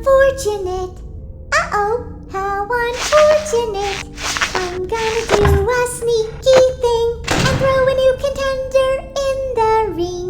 unfortunate. Uh-oh, how unfortunate. I'm gonna do a sneaky thing and throw a new contender in the ring.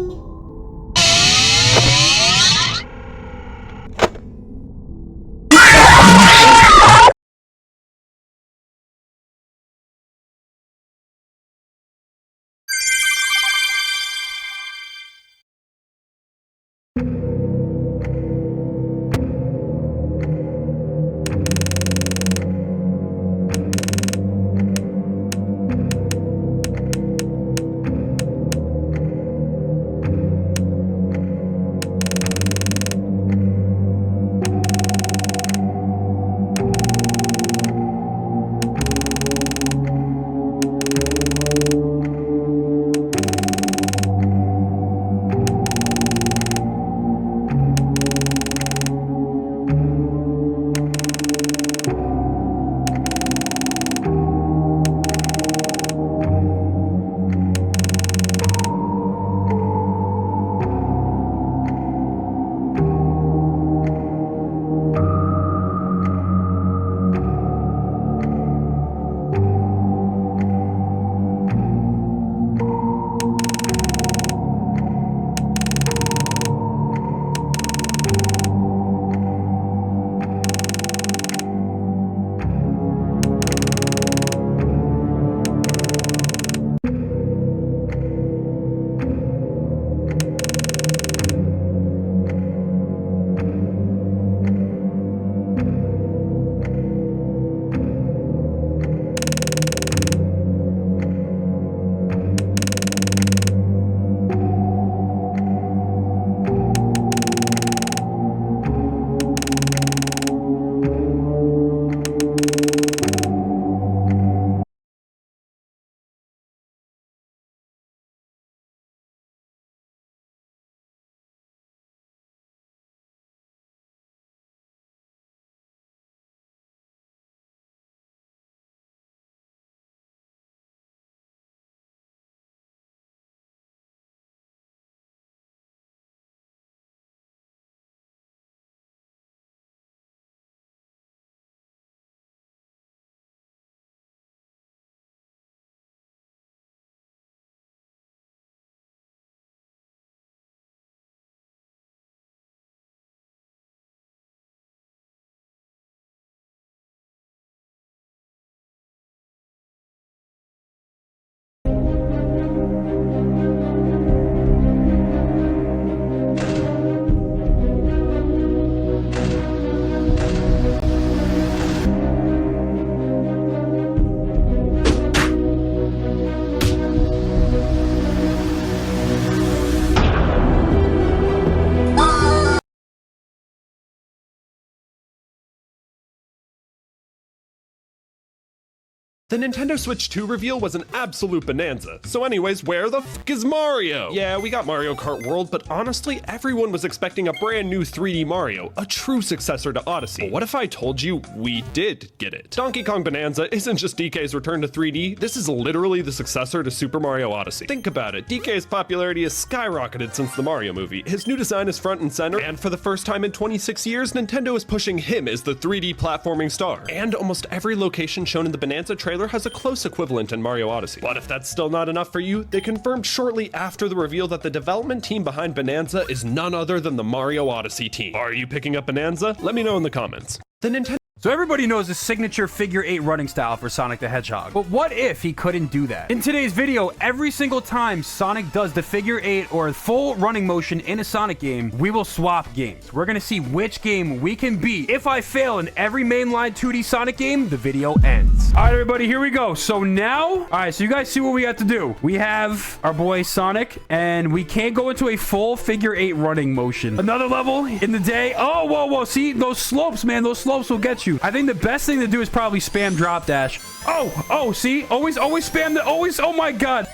The Nintendo Switch 2 reveal was an absolute bonanza. So anyways, where the f*** is Mario? Yeah, we got Mario Kart World, but honestly, everyone was expecting a brand new 3D Mario, a true successor to Odyssey. But what if I told you we did get it? Donkey Kong Bonanza isn't just DK's return to 3D, this is literally the successor to Super Mario Odyssey. Think about it, DK's popularity has skyrocketed since the Mario movie. His new design is front and center, and for the first time in 26 years, Nintendo is pushing him as the 3D platforming star. And almost every location shown in the Bonanza trailer has a close equivalent in Mario Odyssey. But if that's still not enough for you, they confirmed shortly after the reveal that the development team behind Bonanza is none other than the Mario Odyssey team. Are you picking up Bonanza? Let me know in the comments. The Nintendo So everybody knows his signature figure 8 running style for Sonic the Hedgehog. But what if he couldn't do that? In today's video, every single time Sonic does the figure 8 or full running motion in a Sonic game, we will swap games. We're gonna see which game we can beat. If I fail in every mainline 2D Sonic game, the video ends. All right, everybody, here we go. So now, all right, so you guys see what we have to do. We have our boy Sonic, and we can't go into a full figure 8 running motion. Another level in the day. Oh, whoa, whoa. See, those slopes, man, those slopes will get you. I think the best thing to do is probably spam drop dash. Oh, see? Always spam the, oh my God.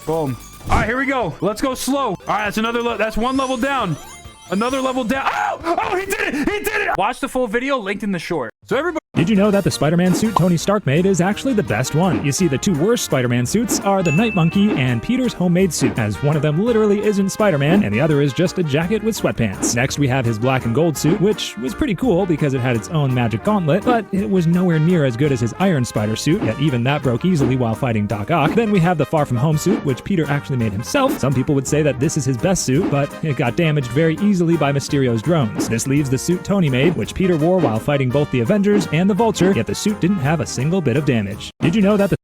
Boom. All right, here we go. Let's go slow. All right, that's another, that's one level down. Another level down. Oh, he did it. He did it. Watch the full video linked in the short. So everybody, Did you know that the Spider-Man suit Tony Stark made is actually the best one? You see, the two worst Spider-Man suits are the Night Monkey and Peter's homemade suit, as one of them literally isn't Spider-Man and the other is just a jacket with sweatpants. Next we have his black and gold suit, which was pretty cool because it had its own magic gauntlet, but it was nowhere near as good as his Iron Spider suit, yet even that broke easily while fighting Doc Ock. Then we have the Far From Home suit, which Peter actually made himself. Some people would say that this is his best suit, but it got damaged very easily by Mysterio's drones. This leaves the suit Tony made, which Peter wore while fighting both the Avengers and the Vulture, yet the suit didn't have a single bit of damage. Did you know that the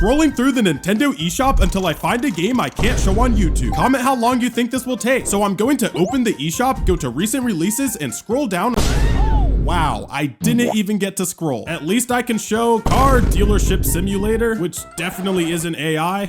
Scrolling through the Nintendo eShop until I find a game I can't show on YouTube. Comment how long you think this will take. So I'm going to open the eShop, go to recent releases, and scroll down. Wow, I didn't even get to scroll. At least I can show Car Dealership Simulator, which definitely isn't AI.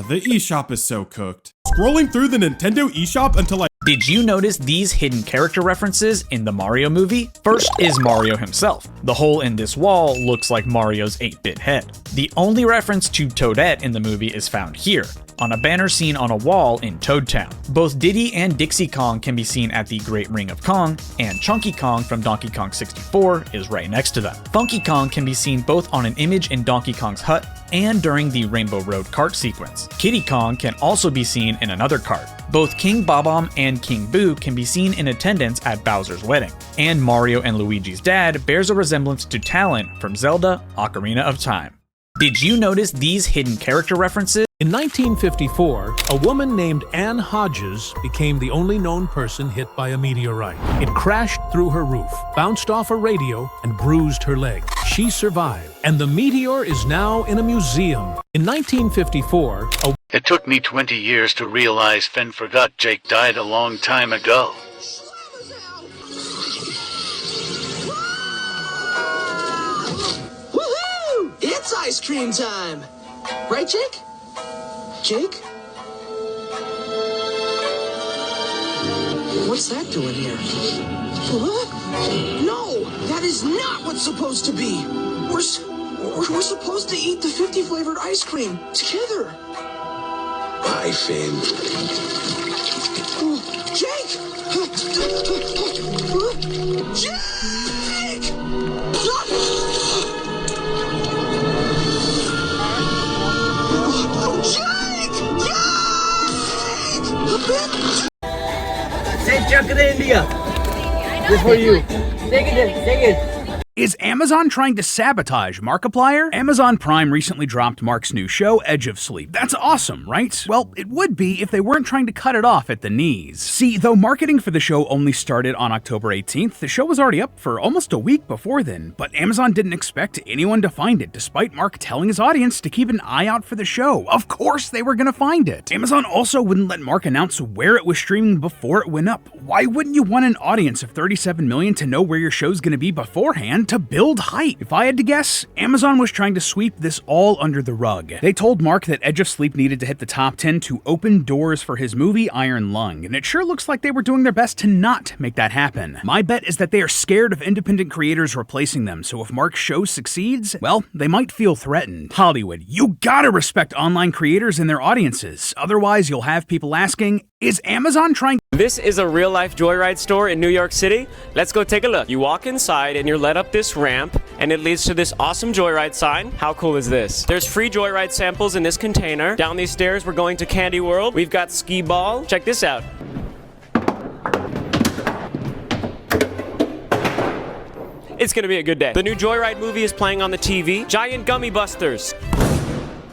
The eShop is so cooked. Scrolling through the Nintendo eShop until I... Did you notice these hidden character references in the Mario movie? First is Mario himself. The hole in this wall looks like Mario's 8-bit head. The only reference to Toadette in the movie is found here, on a banner seen on a wall in Toad Town. Both Diddy and Dixie Kong can be seen at the Great Ring of Kong, and Chunky Kong from Donkey Kong 64 is right next to them. Funky Kong can be seen both on an image in Donkey Kong's hut and during the Rainbow Road cart sequence. Kiddy Kong can also be seen in another cart. Both King Bob-omb and King Boo can be seen in attendance at Bowser's wedding. And Mario and Luigi's dad bears a resemblance to Talon from Zelda: Ocarina of Time. Did you notice these hidden character references? In 1954, a woman named Anne Hodges became the only known person hit by a meteorite. It crashed through her roof, bounced off a radio, and bruised her leg. She survived, and the meteor is now in a museum. In 1954, It took me 20 years to realize Finn forgot Jake died a long time ago. Woohoo! It's ice cream time! Right, Jake? Jake? What's that doing here? What? No! That is not what's supposed to be! We're supposed to eat the 50-flavored ice cream together! Bye, Finn. Jake! Jake! Say Chuck in India. This for you. Take it. Is Amazon trying to sabotage Markiplier? Amazon Prime recently dropped Mark's new show, Edge of Sleep. That's awesome, right? Well, it would be if they weren't trying to cut it off at the knees. See, though marketing for the show only started on October 18th, the show was already up for almost a week before then, but Amazon didn't expect anyone to find it, despite Mark telling his audience to keep an eye out for the show. Of course they were gonna find it. Amazon also wouldn't let Mark announce where it was streaming before it went up. Why wouldn't you want an audience of 37 million to know where your show's gonna be beforehand to build hype? If I had to guess, Amazon was trying to sweep this all under the rug. They told Mark that Edge of Sleep needed to hit the top 10 to open doors for his movie Iron Lung, and it sure looks like they were doing their best to not make that happen. My bet is that they are scared of independent creators replacing them, so if Mark's show succeeds, well, they might feel threatened. Hollywood, you gotta respect online creators and their audiences, otherwise you'll have people asking, is Amazon trying? This is a real-life Joyride store in New York City. Let's go take a look. You walk inside and you're led up this ramp and it leads to this awesome Joyride sign. How cool is this? There's free Joyride samples in this container. Down these stairs, we're going to Candy World. We've got Skee Ball. Check this out. It's gonna be a good day. The new Joyride movie is playing on the TV. Giant Gummy Busters.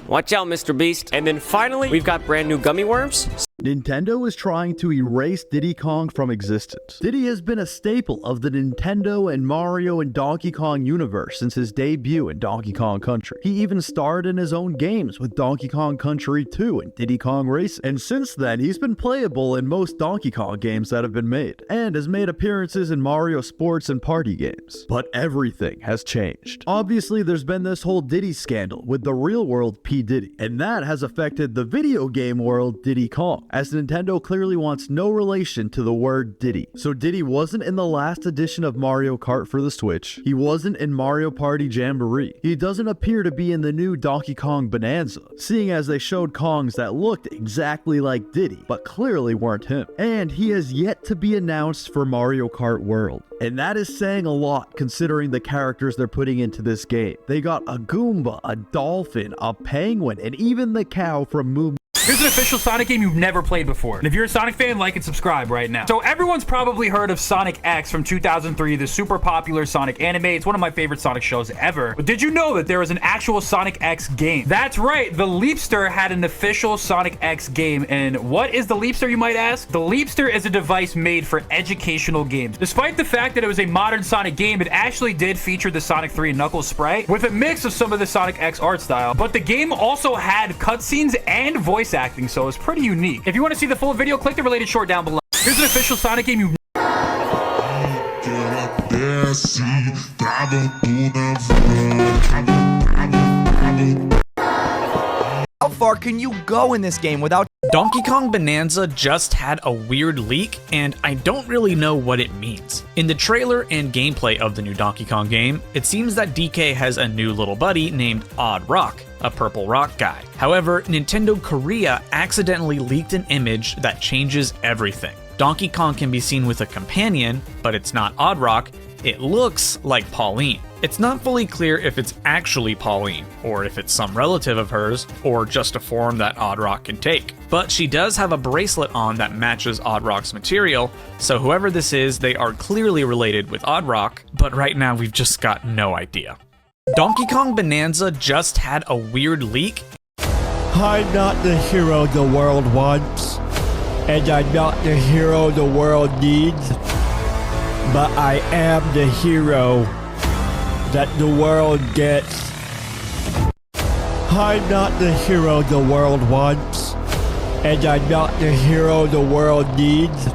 Watch out, Mr. Beast. And then finally, we've got brand new gummy worms. Nintendo is trying to erase Diddy Kong from existence. Diddy has been a staple of the Nintendo and Mario and Donkey Kong universe since his debut in Donkey Kong Country. He even starred in his own games with Donkey Kong Country 2 and Diddy Kong Racing. And since then, he's been playable in most Donkey Kong games that have been made, and has made appearances in Mario sports and party games. But everything has changed. Obviously, there's been this whole Diddy scandal with the real world P. Diddy, and that has affected the video game world Diddy Kong. as Nintendo clearly wants no relation to the word Diddy. So Diddy wasn't in the last edition of Mario Kart for the Switch, he wasn't in Mario Party Jamboree, he doesn't appear to be in the new Donkey Kong Bonanza, seeing as they showed Kongs that looked exactly like Diddy, but clearly weren't him. And he has yet to be announced for Mario Kart World. And that is saying a lot considering the characters they're putting into this game. They got a Goomba, a dolphin, a penguin, and even the cow from Moo. Here's an official Sonic game you've never played before. And if you're a Sonic fan, like and subscribe right now. So everyone's probably heard of Sonic X from 2003, the super popular Sonic anime. It's one of my favorite Sonic shows ever. But did you know that there was an actual Sonic X game? That's right, the Leapster had an official Sonic X game. And what is the Leapster, you might ask? The Leapster is a device made for educational games. Despite the fact that it was a modern Sonic game, it actually did feature the Sonic 3 Knuckles sprite with a mix of some of the Sonic X art style. But the game also had cutscenes and voice acting, so it's pretty unique. If you want to see the full video, click the related short down below. Here's an official Sonic game you've How far can you go in this game without... Donkey Kong Bonanza just had a weird leak, and I don't really know what it means. In the trailer and gameplay of the new Donkey Kong game, it seems that DK has a new little buddy named Odd Rock, a purple rock guy. However, Nintendo Korea accidentally leaked an image that changes everything. Donkey Kong can be seen with a companion, but it's not Odd Rock, it looks like Pauline. It's not fully clear if it's actually Pauline, or if it's some relative of hers, or just a form that Odd Rock can take. But she does have a bracelet on that matches Odd Rock's material, so whoever this is, they are clearly related with Odd Rock, but right now we've just got no idea. Donkey Kong Bonanza just had a weird leak. I'm not the hero the world wants, and I'm not the hero the world needs, but I am the hero that the world gets. I'm not the hero the world wants, and I'm not the hero the world needs,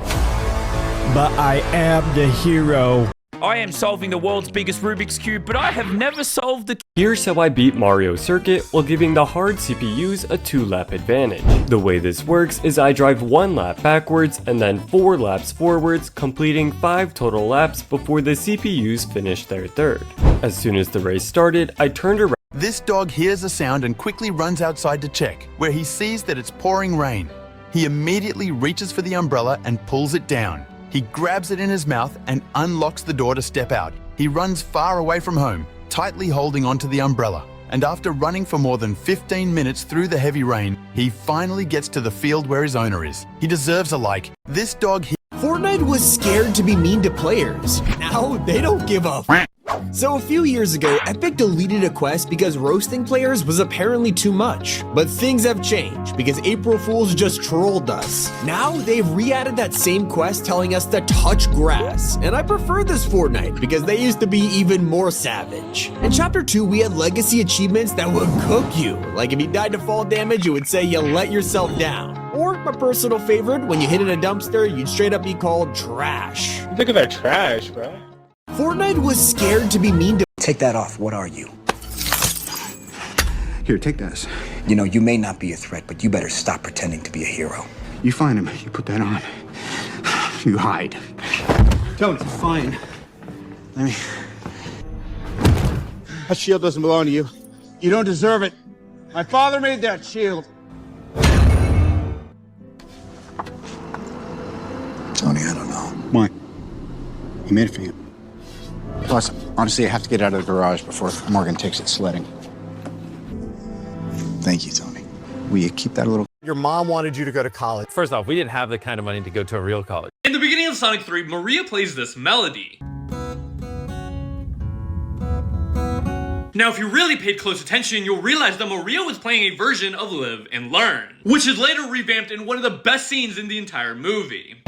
but I am the hero. I am solving the world's biggest Rubik's Cube, but I have never solved the... Here's how I beat Mario Circuit while giving the hard CPUs a 2-lap advantage. The way this works is I drive 1 lap backwards and then 4 laps forwards, completing 5 total laps before the CPUs finish their third. As soon as the race started, I turned around. This dog hears a sound and quickly runs outside to check, where he sees that it's pouring rain. He immediately reaches for the umbrella and pulls it down. He grabs it in his mouth and unlocks the door to step out. He runs far away from home, tightly holding onto the umbrella. And after running for more than 15 minutes through the heavy rain, he finally gets to the field where his owner is. He deserves a like. This dog... Fortnite was scared to be mean to players. Now they don't give a f. So a few years ago, Epic deleted a quest because roasting players was apparently too much. But things have changed because April Fools just trolled us. Now they've re-added that same quest telling us to touch grass. And I prefer this Fortnite because they used to be even more savage. In Chapter 2, we had legacy achievements that would cook you. Like if you died to fall damage, it would say you let yourself down. Or, my personal favorite, when you hit in a dumpster, you'd straight up be called trash. Look at that trash, bro. Fortnite was scared to be mean to— Take that off. What are you? Here, take this. You know, you may not be a threat, but you better stop pretending to be a hero. You find him. You put that on. You hide. Tony, fine. Let me... That shield doesn't belong to you. You don't deserve it. My father made that shield. Tony, I don't know. Why? He made it for you. Plus, honestly, I have to get out of the garage before Morgan takes it sledding. Thank you, Tony. Will you keep that a little... Your mom wanted you to go to college. First off, we didn't have the kind of money to go to a real college. In the beginning of Sonic 3, Maria plays this melody. Now, if you really paid close attention, you'll realize that Maria was playing a version of Live and Learn, which is later revamped in one of the best scenes in the entire movie.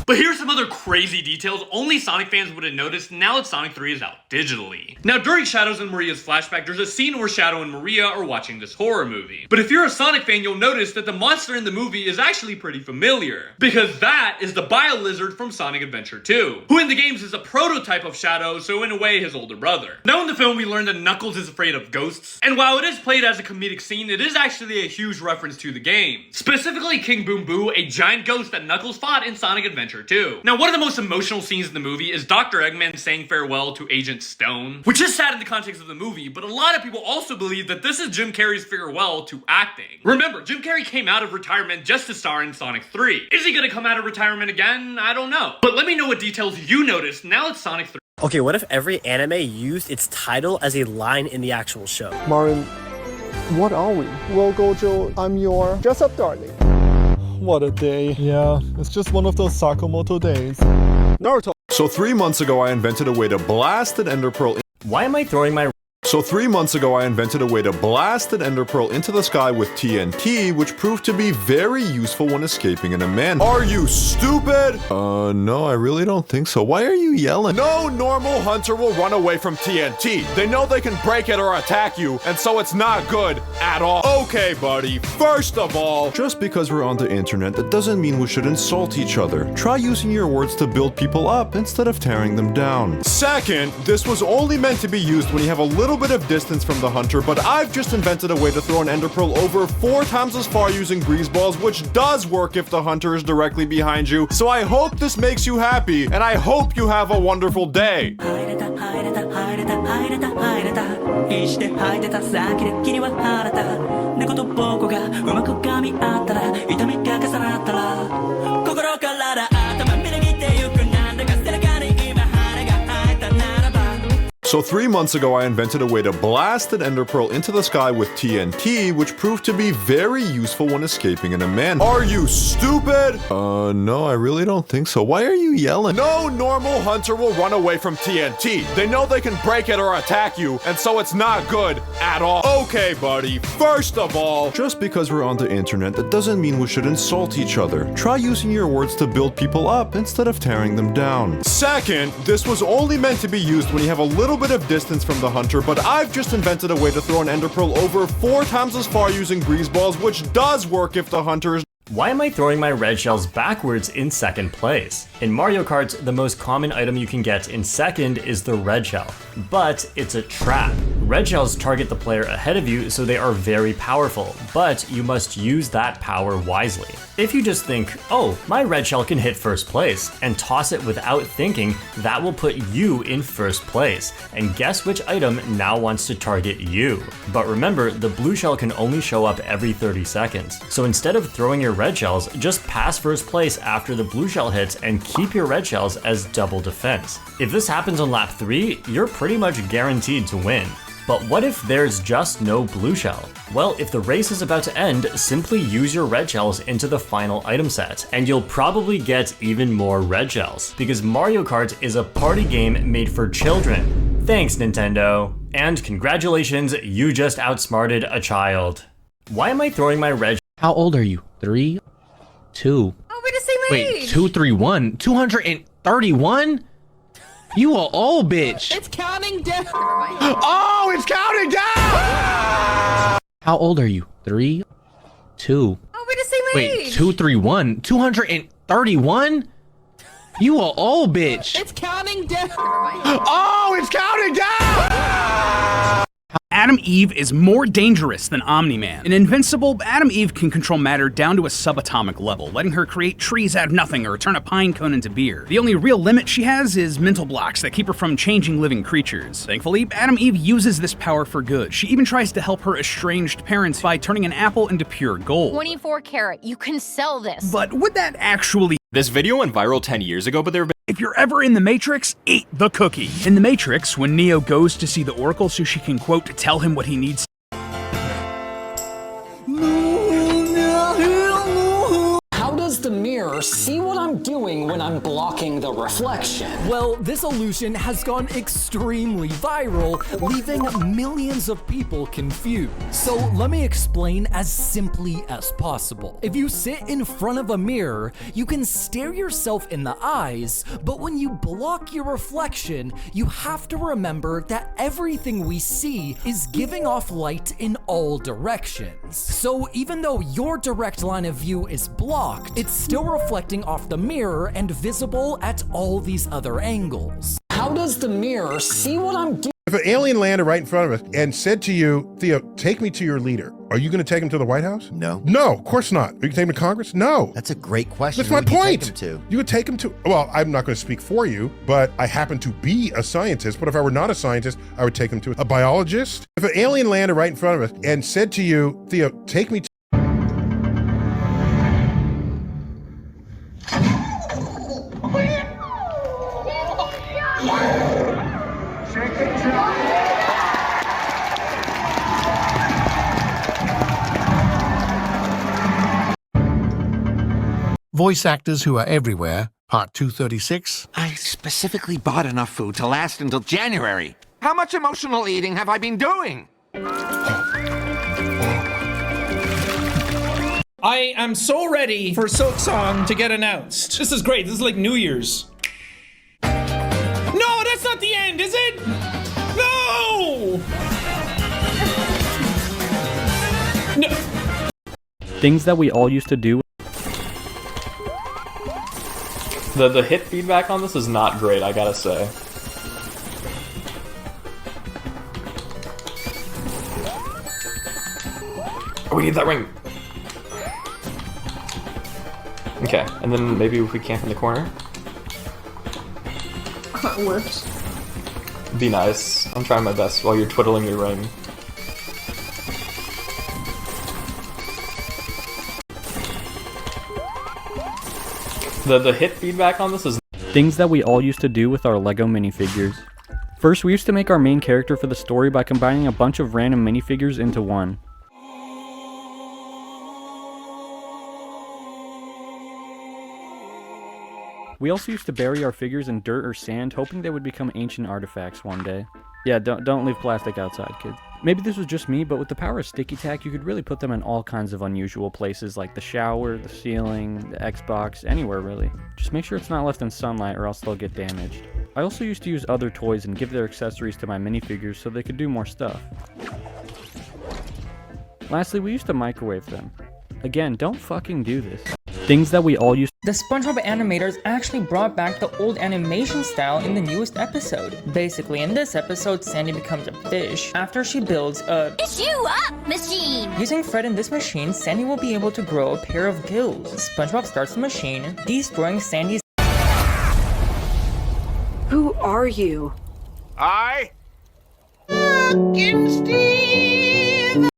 But here's some other crazy details only Sonic fans would have noticed now that Sonic 3 is out digitally. Now, during Shadow's and Maria's flashback, there's a scene where Shadow and Maria are watching this horror movie. But if you're a Sonic fan, you'll notice that the monster in the movie is actually pretty familiar, because that is the Bio-Lizard from Sonic Adventure 2, who in the games is a prototype of Shadow, so in a way his older brother. Now in the film, we learn that Knuckles is afraid of ghosts, and while it is played as a comedic scene, it is actually a huge reference to the game. Specifically King Boom Boo, a giant ghost that Knuckles fought in Sonic Adventure 2. Now, one of the most emotional scenes in the movie is Dr. Eggman saying farewell to Agent Stone, which is sad in the context of the movie, but a lot of people also believe that this is Jim Carrey's farewell to acting. Remember, Jim Carrey came out of retirement just to star in Sonic 3. Is he gonna come out of retirement again? I don't know. But let me know what details you noticed now that Sonic 3. Okay, what if every anime used its title as a line in the actual show? Marin, what are we? Well, Gojo, I'm your dress-up darling. What a day. Yeah, it's just one of those Sakamoto days. Naruto. So 3 months ago, I invented a way to blast an Ender Pearl. Why am I throwing my... So 3 months ago, I invented a way to blast an Ender Pearl into the sky with TNT, which proved to be very useful when escaping in a man. Are you stupid? No, I really don't think so. Why are you yelling? No normal hunter will run away from TNT. They know they can break it or attack you, and so it's not good at all. Okay, buddy, first of all, just because we're on the internet, that doesn't mean we should insult each other. Try using your words to build people up instead of tearing them down. Second, this was only meant to be used when you have a little bit of distance from the hunter, but I've just invented a way to throw an Ender Pearl over 4 times as far using breeze balls, which does work if the hunter is directly behind you. So I hope this makes you happy, and I hope you have a wonderful day. So 3 months ago, I invented a way to blast an Ender Pearl into the sky with TNT, which proved to be very useful when escaping in a man. Are you stupid? No, I really don't think so. Why are you yelling? No normal hunter will run away from TNT. They know they can break it or attack you, and so it's not good at all. Okay, buddy, first of all, just because we're on the internet, that doesn't mean we should insult each other. Try using your words to build people up instead of tearing them down. Second, this was only meant to be used when you have a little bit of distance from the hunter, but I've just invented a way to throw an Ender Pearl over 4 times as far using breeze balls, which does work if the hunter is... Why am I throwing my red shells backwards in second place? In Mario Kart, the most common item you can get in second is the red shell, but it's a trap. Red shells target the player ahead of you, so they are very powerful, but you must use that power wisely. If you just think, oh, my red shell can hit first place, and toss it without thinking, that will put you in first place. And guess which item now wants to target you? But remember, the blue shell can only show up every 30 seconds. So instead of throwing your red shells, just pass first place after the blue shell hits and keep your red shells as double defense. If this happens on lap 3, you're pretty much guaranteed to win. But what if there's just no blue shell? Well, if the race is about to end, simply use your red shells into the final item set, and you'll probably get even more red shells, because Mario Kart is a party game made for children. Thanks, Nintendo. And congratulations, you just outsmarted a child. Why am I throwing my red? How old are you? 3? 2? Oh, we're the same age! Wait, 2, 3, 1? 231? You a old bitch. It's counting down. Oh, it's counting down! How old are you? 3? 2? Oh, we're the same age. Wait, 2, 3, 1? 231? You a old bitch. It's counting down. Oh, it's counting down! Adam Eve is more dangerous than Omni-Man. In Invincible, Adam Eve can control matter down to a subatomic level, letting her create trees out of nothing or turn a pine cone into beer. The only real limit she has is mental blocks that keep her from changing living creatures. Thankfully, Adam Eve uses this power for good. She even tries to help her estranged parents by turning an apple into pure gold. 24 karat, you can sell this. But would that actually... This video went viral 10 years ago, but there have been... If you're ever in The Matrix, eat the cookie. In The Matrix, when Neo goes to see the Oracle so she can, quote, tell him what he needs. How does the mirror mirror see what I'm doing when I'm blocking the reflection? Well, this illusion has gone extremely viral, leaving millions of people confused. So let me explain as simply as possible. If you sit in front of a mirror, you can stare yourself in the eyes, but when you block your reflection, you have to remember that everything we see is giving off light in all directions. So even though your direct line of view is blocked, it's still reflecting off the mirror and visible at all these other angles. How does the mirror see what I'm doing? If an alien landed right in front of us and said to you, Theo, take me to your leader, are you going to take him to the White House? No. No, of course not. Are you going to take him to Congress? No. That's a great question. That's my point. Take him to? You would take him to, well, I'm not going to speak for you, but I happen to be a scientist. But if I were not a scientist, I would take him to a biologist. If an alien landed right in front of us and said to you, Theo, take me to Voice Actors Who Are Everywhere, Part 236. I specifically bought enough food to last until January. How much emotional eating have I been doing? I am so ready for Sok-Song to get announced. This is great. This is like New Year's. No, that's not the end, is it? No! No. Things that we all used to do. The hit feedback on this is not great, I gotta say. Oh, we need that ring! Okay, and then maybe if we camp in the corner? That works. Be nice. I'm trying my best while you're twiddling your ring. The hit feedback on this is things that we all used to do with our Lego minifigures. First, we used to make our main character for the story by combining a bunch of random minifigures into one. We also used to bury our figures in dirt or sand, hoping they would become ancient artifacts one day. Yeah, don't leave plastic outside, kids. Maybe this was just me, but with the power of sticky tack, you could really put them in all kinds of unusual places, like the shower, the ceiling, the Xbox, anywhere really. Just make sure it's not left in sunlight or else they'll get damaged. I also used to use other toys and give their accessories to my minifigures so they could do more stuff. Lastly, we used to microwave them. Again, don't fucking do this. Things that we all used. The SpongeBob animators actually brought back the old animation style in the newest episode. Basically, in this episode, Sandy becomes a fish after she builds a Fish you up machine. Using Fred in this machine, Sandy will be able to grow a pair of gills. SpongeBob starts the machine, destroying Sandy's. Who are you? I... Steve!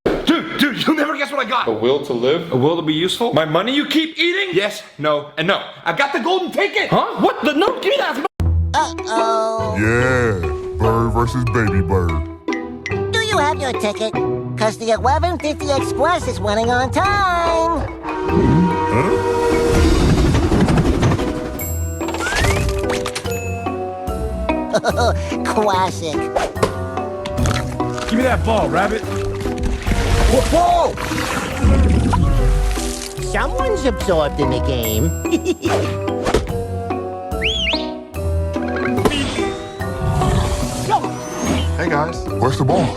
Dude, you'll never guess what I got! A will to live? A will to be useful? My money you keep eating? Yes, no, and no. I got the golden ticket! Huh? What? No, give me that! Uh-oh. Yeah, bird versus baby bird. Do you have your ticket? Cause the 1150 Express is running on time. Classic. Give me that ball, rabbit. Whoa! Someone's absorbed in the game. Hey guys, where's the ball?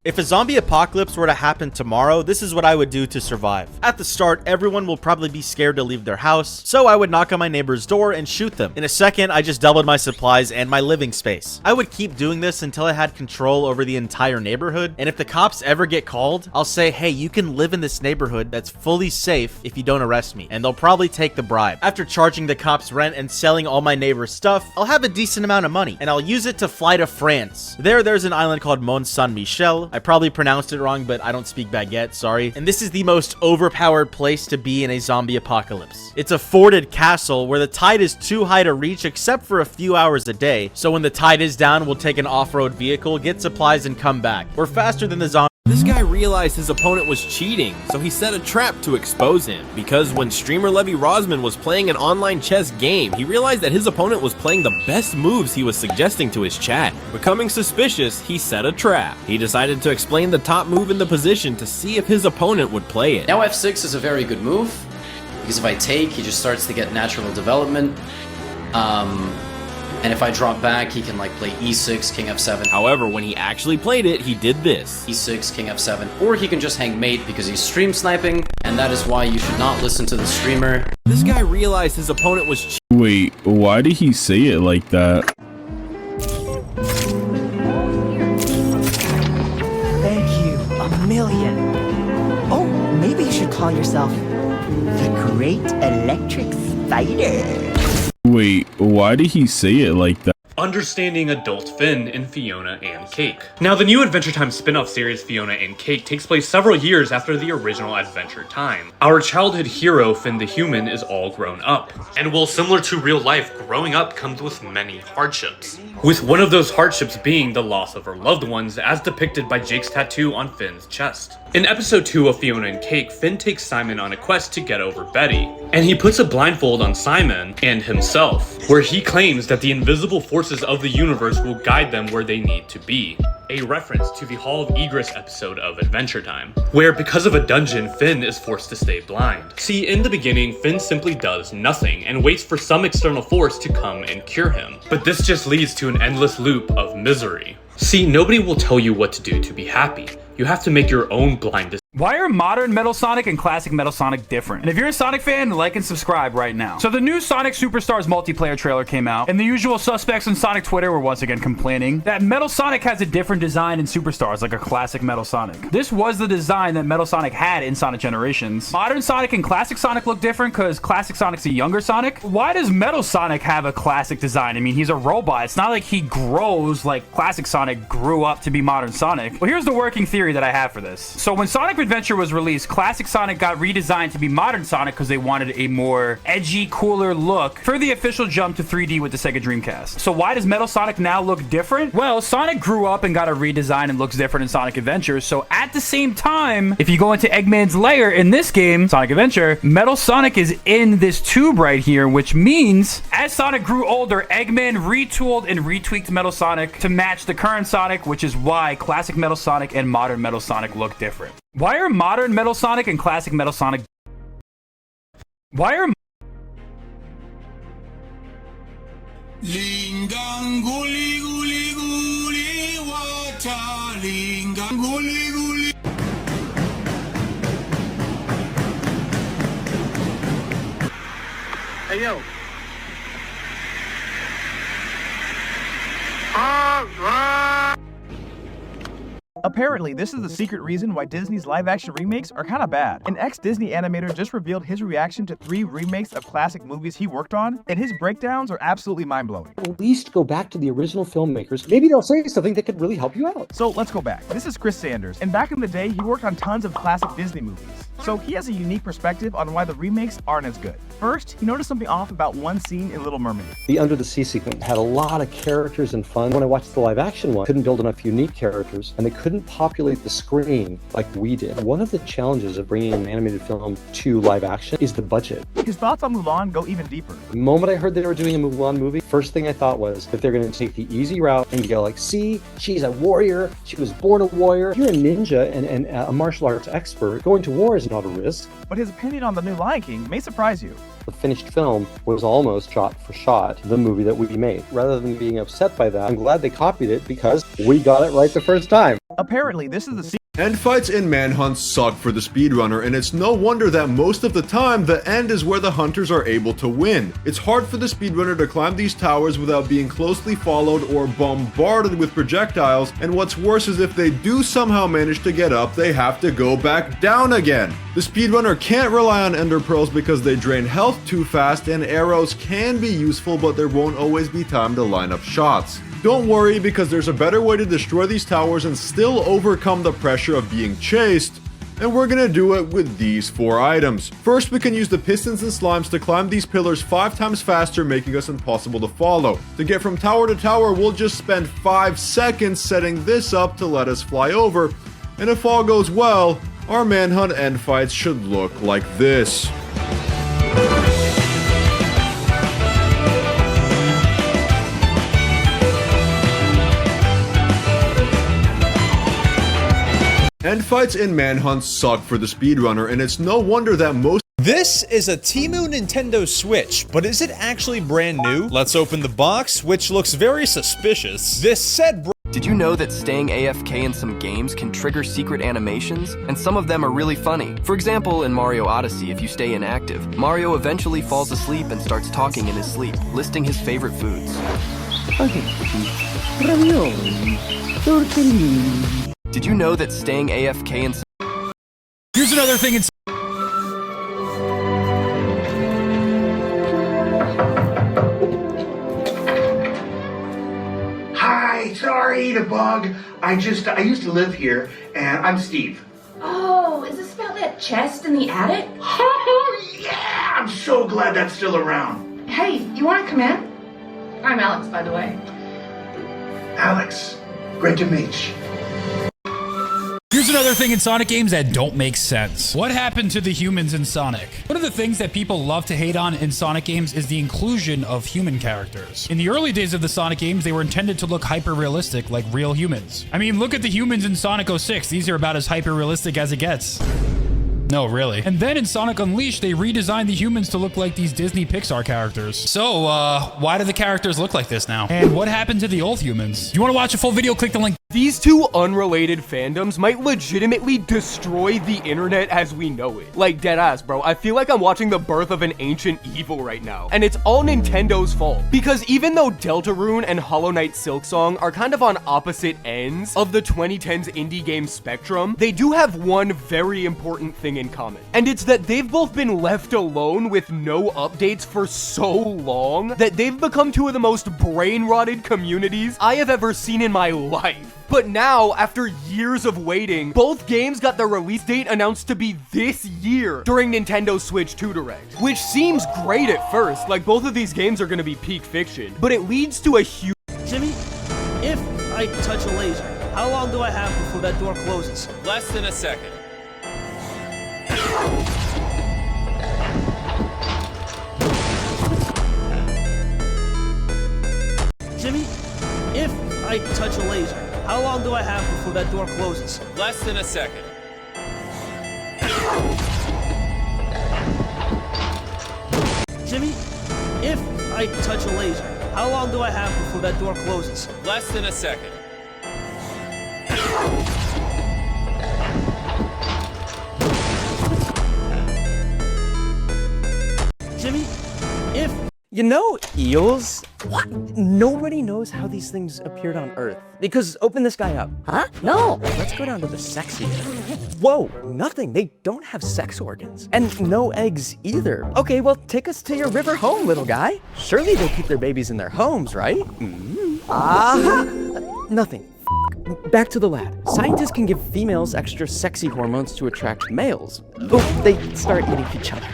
If a zombie apocalypse were to happen tomorrow, this is what I would do to survive. At the start, everyone will probably be scared to leave their house, so I would knock on my neighbor's door and shoot them. In a second, I just doubled my supplies and my living space. I would keep doing this until I had control over the entire neighborhood, and if the cops ever get called, I'll say, hey, you can live in this neighborhood that's fully safe if you don't arrest me, and they'll probably take the bribe. After charging the cops rent and selling all my neighbor's stuff, I'll have a decent amount of money, and I'll use it to fly to France. There's an island called Mont Saint-Michel. I probably pronounced it wrong, but I don't speak baguette, sorry. And this is the most overpowered place to be in a zombie apocalypse. It's a forted castle where the tide is too high to reach except for a few hours a day. So when the tide is down, we'll take an off-road vehicle, get supplies, and come back. We're faster than the zombies. This guy realized his opponent was cheating, so he set a trap to expose him. Because when streamer Levy Rosman was playing an online chess game, he realized that his opponent was playing the best moves he was suggesting to his chat. Becoming suspicious, he set a trap. He decided to explain the top move in the position to see if his opponent would play it. Now f6 is a very good move, because if I take, he just starts to get natural development. And if I drop back, he can like play e6, king f7. However, when he actually played it, he did this. e6, king f7. Or he can just hang mate because he's stream sniping, and that is why you should not listen to the streamer. This guy realized his opponent was Wait, why did he say it like that? Thank you, a million. Oh, maybe you should call yourself the Great Electric Spider. Wait, why did he say it like that? Understanding adult Finn in Fiona and Cake. Now, the new Adventure Time spin-off series Fiona and Cake takes place several years after the original Adventure Time. Our childhood hero, Finn the Human, is all grown up. And while similar to real life, growing up comes with many hardships. With one of those hardships being the loss of her loved ones, as depicted by Jake's tattoo on Finn's chest. In episode 2 of Fiona and Cake, Finn takes Simon on a quest to get over Betty. And he puts a blindfold on Simon and himself, where he claims that the invisible forces of the universe will guide them where they need to be. A reference to the Hall of Egress episode of Adventure Time, where because of a dungeon, Finn is forced to stay blind. See, in the beginning, Finn simply does nothing and waits for some external force to come and cure him. But this just leads to an endless loop of misery. See, nobody will tell you what to do to be happy. You have to make your own blind decision. Why are modern Metal Sonic and classic Metal Sonic different? And if you're a Sonic fan, like and subscribe right now. So the new Sonic Superstars multiplayer trailer came out, and the usual suspects on Sonic Twitter were once again complaining that Metal Sonic has a different design in Superstars, like a classic Metal Sonic. This was the design that Metal Sonic had in Sonic Generations. Modern Sonic and classic Sonic look different because classic Sonic's a younger Sonic. Why does Metal Sonic have a classic design? I mean, he's a robot. It's not like he grows like classic Sonic grew up to be modern Sonic. Well, here's the working theory that I have for this. So when Sonic Adventure was released, classic Sonic got redesigned to be modern Sonic because they wanted a more edgy, cooler look for the official jump to 3D with the Sega Dreamcast. So why does Metal Sonic now look different? Well, Sonic grew up and got a redesign and looks different in Sonic Adventure. So at the same time, if you go into Eggman's lair in this game, Sonic Adventure, Metal Sonic is in this tube right here, which means as Sonic grew older, Eggman retooled and retweaked Metal Sonic to match the current Sonic, which is why classic Metal Sonic and modern Metal Sonic look different. Why are modern Metal Sonic and classic Metal Sonic... Why are... Hey, yo. Apparently, this is the secret reason why Disney's live-action remakes are kinda bad. An ex-Disney animator just revealed his reaction to 3 remakes of classic movies he worked on, and his breakdowns are absolutely mind-blowing. At least go back to the original filmmakers. Maybe they'll say something that could really help you out. So let's go back. This is Chris Sanders, and back in the day, he worked on tons of classic Disney movies. So he has a unique perspective on why the remakes aren't as good. First, he noticed something off about one scene in Little Mermaid. The Under the Sea sequence had a lot of characters and fun. When I watched the live action one, couldn't build enough unique characters, and they couldn't populate the screen like we did. One of the challenges of bringing an animated film to live action is the budget. His thoughts on Mulan go even deeper. The moment I heard they were doing a Mulan movie, first thing I thought was that they're going to take the easy route and go like, see, she's a warrior, she was born a warrior. You're a ninja and a martial arts expert. Going to war is not a risk. But his opinion on the new Lion King may surprise you. The finished film was almost shot for shot the movie that we made. Rather than being upset by that, I'm glad they copied it because we got it right the first time. Apparently, this is the End fights in Manhunt suck for the speedrunner, and it's no wonder that most of the time, the end is where the hunters are able to win. It's hard for the speedrunner to climb these towers without being closely followed or bombarded with projectiles, and what's worse is if they do somehow manage to get up, they have to go back down again. The speedrunner can't rely on ender pearls because they drain health too fast, and arrows can be useful, but there won't always be time to line up shots. Don't worry, because there's a better way to destroy these towers and still overcome the pressure of being chased, and we're gonna do it with these 4 items. First, we can use the pistons and slimes to climb these pillars 5 times faster, making us impossible to follow. To get from tower to tower, we'll just spend 5 seconds setting this up to let us fly over, And if all goes well, our manhunt end fights should look like this. End fights in Manhunt suck for the speedrunner, and it's no wonder that most— This is a Temu Nintendo Switch, but is it actually brand new? Let's open the box, which looks very suspicious. This said, did you know that staying AFK in some games can trigger secret animations? And some of them are really funny. For example, in Mario Odyssey, if you stay inactive, Mario eventually falls asleep and starts talking in his sleep, listing his favorite foods. Did you know that staying AFK in— Here's another thing it's— Hi, sorry to bug. I used to live here, and I'm Steve. Oh, is this about that chest in the attic? Oh, yeah! I'm so glad that's still around. Hey, you want to come in? I'm Alex, by the way. Alex, great to meet you. Here's another thing in Sonic games that don't make sense. What happened to the humans in Sonic? One of the things that people love to hate on in Sonic games is the inclusion of human characters. In the early days of the Sonic games, they were intended to look hyper-realistic like real humans. I mean, look at the humans in Sonic 06. These are about as hyper-realistic as it gets. No, really. And then in Sonic Unleashed, they redesigned the humans to look like these Disney Pixar characters. So, why do the characters look like this now? And what happened to the old humans? If you want to watch a full video, click the link. These two unrelated fandoms might legitimately destroy the internet as we know it. Like, deadass, bro. I feel like I'm watching the birth of an ancient evil right now. And it's all Nintendo's fault. Because even though Deltarune and Hollow Knight Silksong are kind of on opposite ends of the 2010s indie game spectrum, they do have one very important thing in common. And it's that they've both been left alone with no updates for so long that they've become two of the most brain-rotted communities I have ever seen in my life. But now, after years of waiting, both games got their release date announced to be this year during Nintendo Switch 2 Direct. Which seems great at first, like both of these games are gonna be peak fiction, but it leads to a huge— Jimmy, if I touch a laser, how long do I have before that door closes? Less than a second. Jimmy, if I touch a laser, how long do I have before that door closes? Less than a second. Jimmy, if I touch a laser, how long do I have before that door closes? Less than a second. Jimmy, if— You know, eels? What? Nobody knows how these things appeared on Earth. Because open this guy up. Huh? No. Let's go down to the sexy area. Whoa, nothing. They don't have sex organs. And no eggs either. Okay, well, take us to your river home, little guy. Surely they keep their babies in their homes, right? Nothing. Back to the lab. Scientists can give females extra sexy hormones to attract males. Oh, they start eating each other.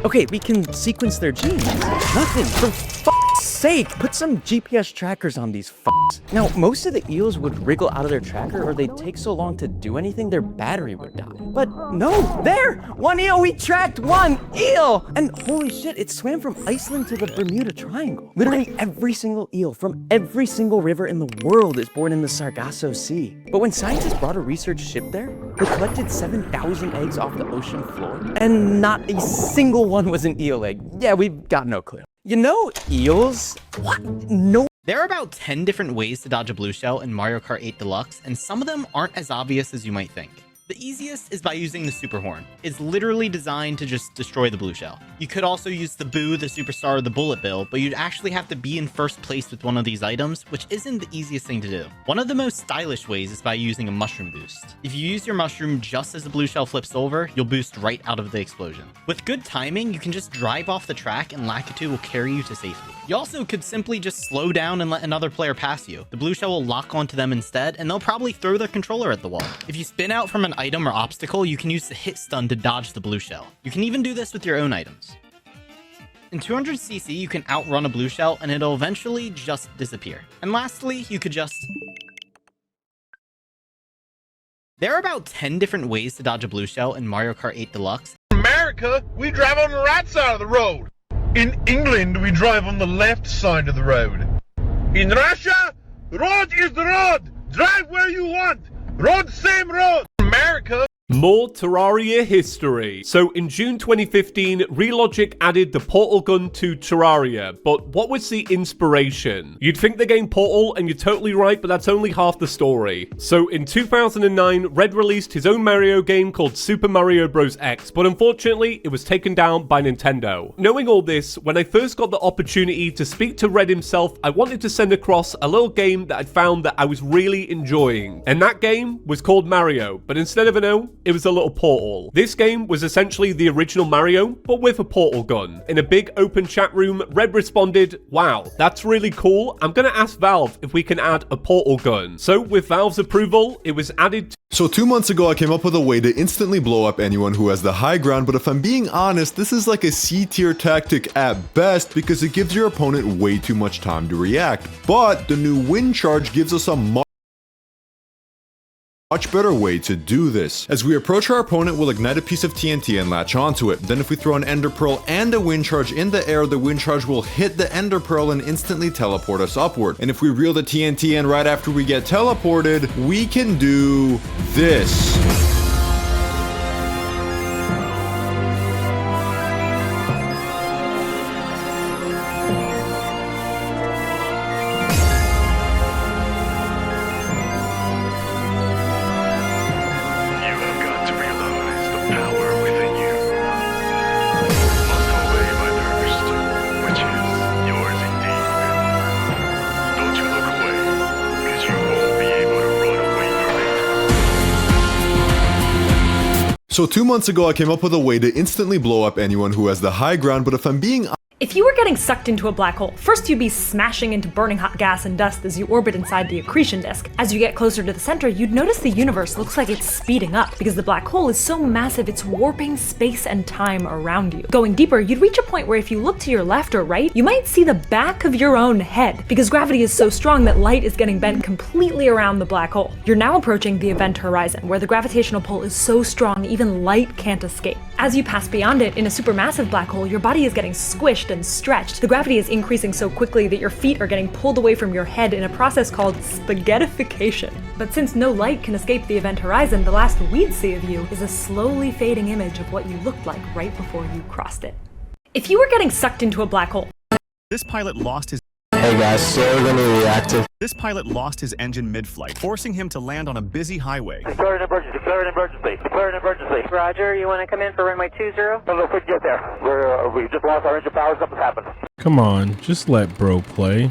Okay, we can sequence their genes. Nothing. For f***'s sake, put some GPS trackers on these f***s. Now, most of the eels would wriggle out of their tracker or they'd take so long to do anything their battery would die. But no, there! One eel, we tracked one eel! And holy shit, it swam from Iceland to the Bermuda Triangle. Literally every single eel from every single river in the world is born in the Sargasso Sea. But when scientists brought a research ship there, they collected 7,000 eggs off the ocean floor, and not a single one was an eel egg. Yeah, we've got no clue. You know, eels? What? No. There are about 10 different ways to dodge a blue shell in Mario Kart 8 Deluxe, and some of them aren't as obvious as you might think. The easiest is by using the Super Horn. It's literally designed to just destroy the blue shell. You could also use the Boo, the Superstar, or the Bullet Bill, but you'd actually have to be in first place with one of these items, which isn't the easiest thing to do. One of the most stylish ways is by using a Mushroom Boost. If you use your Mushroom just as the blue shell flips over, you'll boost right out of the explosion. With good timing, you can just drive off the track and Lakitu will carry you to safety. You also could simply just slow down and let another player pass you. The blue shell will lock onto them instead, and they'll probably throw their controller at the wall. If you spin out from an item or obstacle, you can use the hit stun to dodge the blue shell. You can even do this with your own items. In 200cc, you can outrun a blue shell, and it'll eventually just disappear. And lastly, you could just There are about 10 different ways to dodge a blue shell in Mario Kart 8 Deluxe. In America, we drive on the right side of the road. In England, we drive on the left side of the road. In Russia, road is the road. Drive where you want. Road, same road. America. More Terraria history. So in June 2015, Relogic added the Portal gun to Terraria, but what was the inspiration? You'd think the game Portal, and you're totally right, but that's only half the story. So in 2009, Red released his own Mario game called Super Mario Bros. X, but unfortunately, it was taken down by Nintendo. Knowing all this, when I first got the opportunity to speak to Red himself, I wanted to send across a little game that I'd found that I was really enjoying. And that game was called Mario, but instead of an O, it was a little portal. This game was essentially the original Mario, but with a portal gun. In a big open chat room, Red responded, "Wow, that's really cool. I'm gonna ask Valve if we can add a portal gun." So with Valve's approval, it was added to So 2 months ago, I came up with a way to instantly blow up anyone who has the high ground, but if I'm being honest, this is like a C-tier tactic at best because it gives your opponent way too much time to react. But the new wind charge gives us a much better way to do this. As we approach our opponent, we'll ignite a piece of TNT and latch onto it. Then if we throw an Ender Pearl and a wind charge in the air, the wind charge will hit the Ender Pearl and instantly teleport us upward. And if we reel the TNT in right after we get teleported, we can do this. So 2 months ago, I came up with a way to instantly blow up anyone who has the high ground, but if I'm being If you were getting sucked into a black hole, first you'd be smashing into burning hot gas and dust as you orbit inside the accretion disk. As you get closer to the center, you'd notice the universe looks like it's speeding up because the black hole is so massive it's warping space and time around you. Going deeper, you'd reach a point where if you look to your left or right, you might see the back of your own head because gravity is so strong that light is getting bent completely around the black hole. You're now approaching the event horizon, where the gravitational pull is so strong even light can't escape. As you pass beyond it, in a supermassive black hole, your body is getting squished and stretched. The gravity is increasing so quickly that your feet are getting pulled away from your head in a process called spaghettification. But since no light can escape the event horizon, the last we'd see of you is a slowly fading image of what you looked like right before you crossed it. If you were getting sucked into a black hole, This pilot lost his Hey guys, so we're gonna react to This pilot lost his engine mid-flight, forcing him to land on a busy highway. Declare an emergency, declare an emergency, declare an emergency. Roger, you want to come in for runway 20? I don't know if we can get there. We just lost our engine power, something's happened. Come on, just let bro play.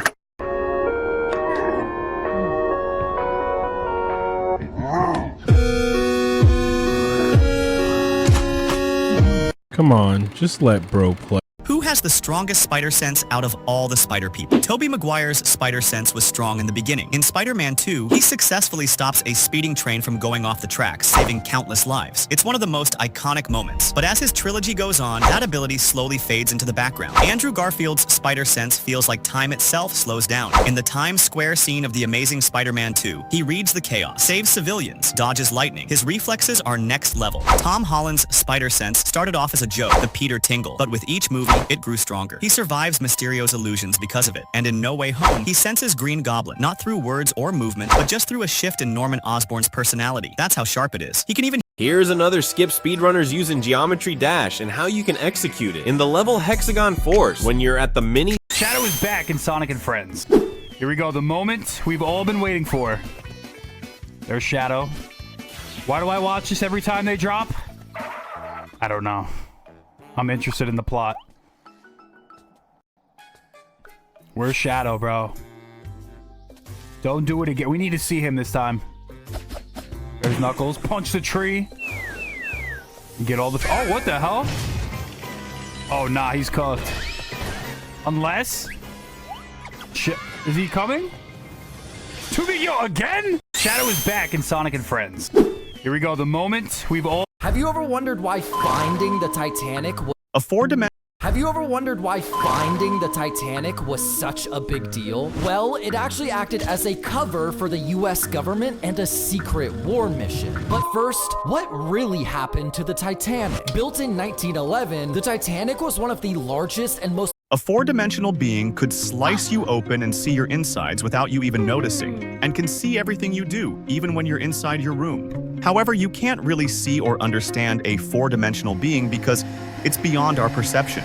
Come on, just let bro play. Who has the strongest spider sense out of all the spider people? Tobey Maguire's spider sense was strong in the beginning. In Spider-Man 2, he successfully stops a speeding train from going off the tracks, saving countless lives. It's one of the most iconic moments. But as his trilogy goes on, that ability slowly fades into the background. Andrew Garfield's spider sense feels like time itself slows down. In the Times Square scene of The Amazing Spider-Man 2, he reads the chaos, saves civilians, dodges lightning. His reflexes are next level. Tom Holland's spider sense started off as a joke, the Peter Tingle, but with each movie, it grew stronger. He survives Mysterio's illusions because of it, and in No Way Home, he senses Green Goblin, not through words or movement, but just through a shift in Norman Osborn's personality. That's how sharp it is. He can even Here's another skip speedrunners using Geometry Dash and how you can execute it in the level Hexagon Force when you're at the mini. Shadow is back in Sonic and Friends. Here we go, the moment we've all been waiting for. There's Shadow. Why do I watch this every time they drop? I don't know. I'm interested in the plot. Where's Shadow, bro? Don't do it again. We need to see him this time. There's Knuckles. Punch the tree. Get all the... Oh, what the hell? Oh, nah, he's cooked. Unless... Shit. Is he coming? To me, yo, again? Shadow is back in Sonic and Friends. Here we go. The moment we've all... Have you ever wondered why finding the Titanic was... a four-dimensional... Have you ever wondered why finding the Titanic was such a big deal? Well, it actually acted as a cover for the US government and a secret war mission. But first, what really happened to the Titanic? Built in 1911, the Titanic was one of the largest and most A four-dimensional being could slice you open and see your insides without you even noticing, and can see everything you do, even when you're inside your room. However, you can't really see or understand a four-dimensional being because it's beyond our perception,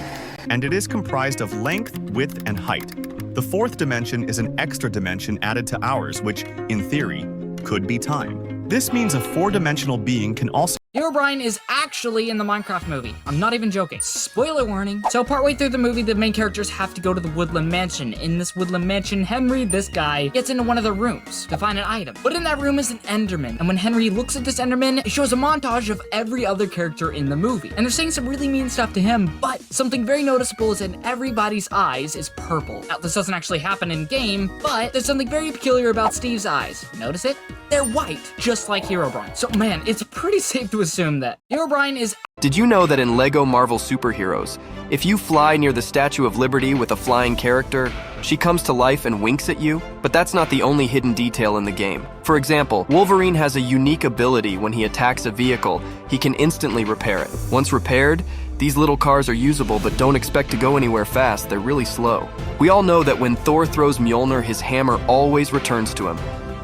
and it is comprised of length, width, and height. The fourth dimension is an extra dimension added to ours, which, in theory, could be time. This means a four-dimensional being can also Herobrine is actually in the Minecraft movie. I'm not even joking. Spoiler warning. So partway through the movie, the main characters have to go to the Woodland Mansion. In this Woodland Mansion, Henry, this guy, gets into one of the rooms to find an item. But in that room is an Enderman. And when Henry looks at this Enderman, it shows a montage of every other character in the movie. And they're saying some really mean stuff to him, but something very noticeable is that everybody's eyes is purple. Now, this doesn't actually happen in game, but there's something very peculiar about Steve's eyes. Notice it? They're white, just like Herobrine. So man, it's pretty safe to assume that Herobrine is... Did you know that in LEGO Marvel Superheroes, if you fly near the Statue of Liberty with a flying character, she comes to life and winks at you? But that's not the only hidden detail in the game. For example, Wolverine has a unique ability when he attacks a vehicle, he can instantly repair it. Once repaired, these little cars are usable, but don't expect to go anywhere fast, they're really slow. We all know that when Thor throws Mjolnir, his hammer always returns to him.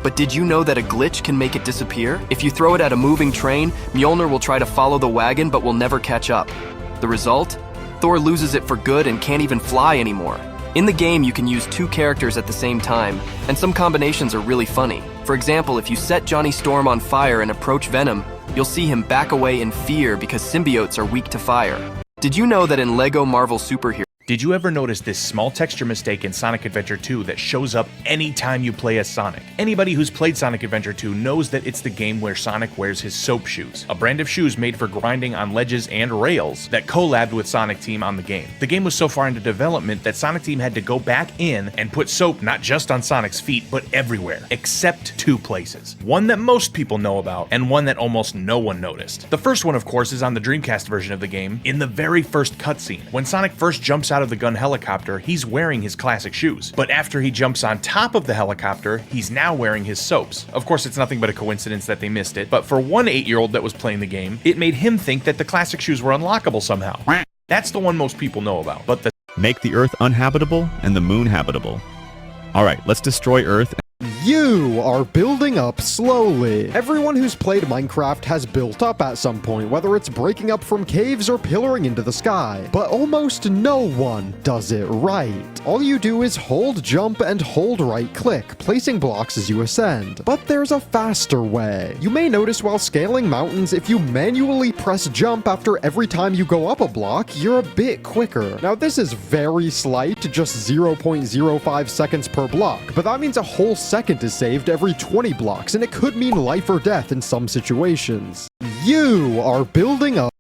But did you know that a glitch can make it disappear? If you throw it at a moving train, Mjolnir will try to follow the wagon but will never catch up. The result? Thor loses it for good and can't even fly anymore. In the game, you can use two characters at the same time, and some combinations are really funny. For example, if you set Johnny Storm on fire and approach Venom, you'll see him back away in fear because symbiotes are weak to fire. Did you know that in LEGO Marvel Superheroes, did you ever notice this small texture mistake in Sonic Adventure 2 that shows up anytime you play as Sonic? Anybody who's played Sonic Adventure 2 knows that it's the game where Sonic wears his soap shoes, a brand of shoes made for grinding on ledges and rails that collabed with Sonic Team on the game. The game was so far into development that Sonic Team had to go back in and put soap not just on Sonic's feet, but everywhere, except two places. One that most people know about, and one that almost no one noticed. The first one, of course, is on the Dreamcast version of the game, in the very first cutscene. When Sonic first jumps out of the gun helicopter, he's wearing his classic shoes. But after he jumps on top of the helicopter, he's now wearing his soaps. Of course, it's nothing but a coincidence that they missed it, but for one 8-year-old that was playing the game, it made him think that the classic shoes were unlockable somehow. That's the one most people know about. But make the Earth uninhabitable and the Moon habitable. Alright, let's destroy Earth. You are building up slowly. Everyone who's played Minecraft has built up at some point, whether it's breaking up from caves or pillaring into the sky. But almost no one does it right. All you do is hold jump and hold right click, placing blocks as you ascend. But there's a faster way. You may notice while scaling mountains, if you manually press jump after every time you go up a block, you're a bit quicker. Now this is very slight, just 0.05 seconds per block, but that means a whole second is saved every 20 blocks, and it could mean life or death in some situations. You are building up.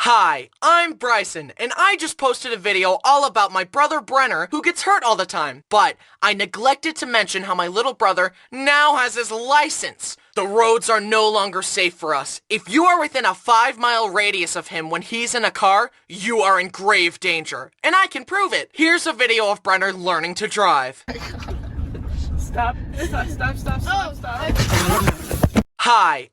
Hi, I'm Bryson, and I just posted a video all about my brother Brenner, who gets hurt all the time. But I neglected to mention how my little brother now has his license. The roads are no longer safe for us. If you are within a 5-mile radius of him when he's in a car, you are in grave danger. And I can prove it. Here's a video of Brenner learning to drive. Stop. Hi,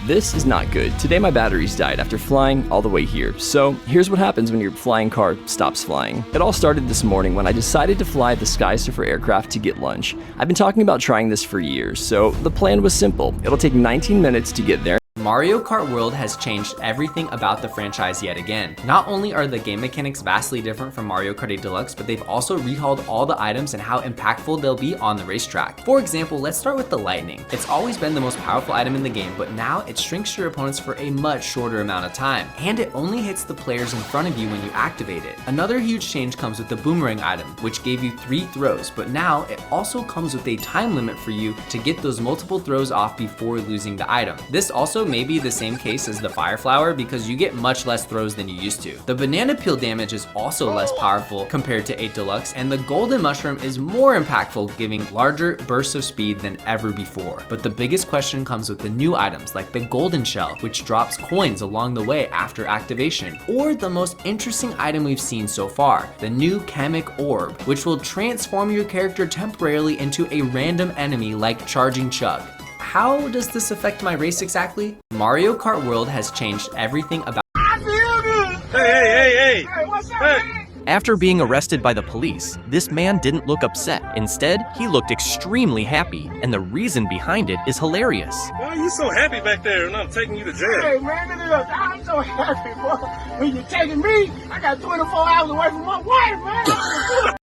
This is not good. Today my batteries died after flying all the way here. So here's what happens when your flying car stops flying. It all started this morning when I decided to fly the Skysurfer aircraft to get lunch. I've been talking about trying this for years, so the plan was simple. It'll take 19 minutes to get there. Mario Kart World has changed everything about the franchise yet again. Not only are the game mechanics vastly different from Mario Kart 8 Deluxe, but they've also rehauled all the items and how impactful they'll be on the racetrack. For example, let's start with the lightning. It's always been the most powerful item in the game, but now it shrinks your opponents for a much shorter amount of time, and it only hits the players in front of you when you activate it. Another huge change comes with the boomerang item, which gave you 3 throws, but now it also comes with a time limit for you to get those multiple throws off before losing the item. This also may be the same case as the fire flower because you get much less throws than you used to. The banana peel damage is also less powerful compared to 8 Deluxe, and the golden mushroom is more impactful, giving larger bursts of speed than ever before. But the biggest question comes with the new items like the golden shell, which drops coins along the way after activation, or the most interesting item we've seen so far, the new chemic orb, which will transform your character temporarily into a random enemy like Charging Chug. How does this affect my race exactly? Mario Kart World has changed everything about— Hey, what's up, man? After being arrested by the police, this man didn't look upset. Instead, he looked extremely happy, and the reason behind it is hilarious. Why are you so happy back there and I'm taking you to jail? Hey, man, I'm so happy, boy. When you're taking me, I got 24 hours away from my wife, man.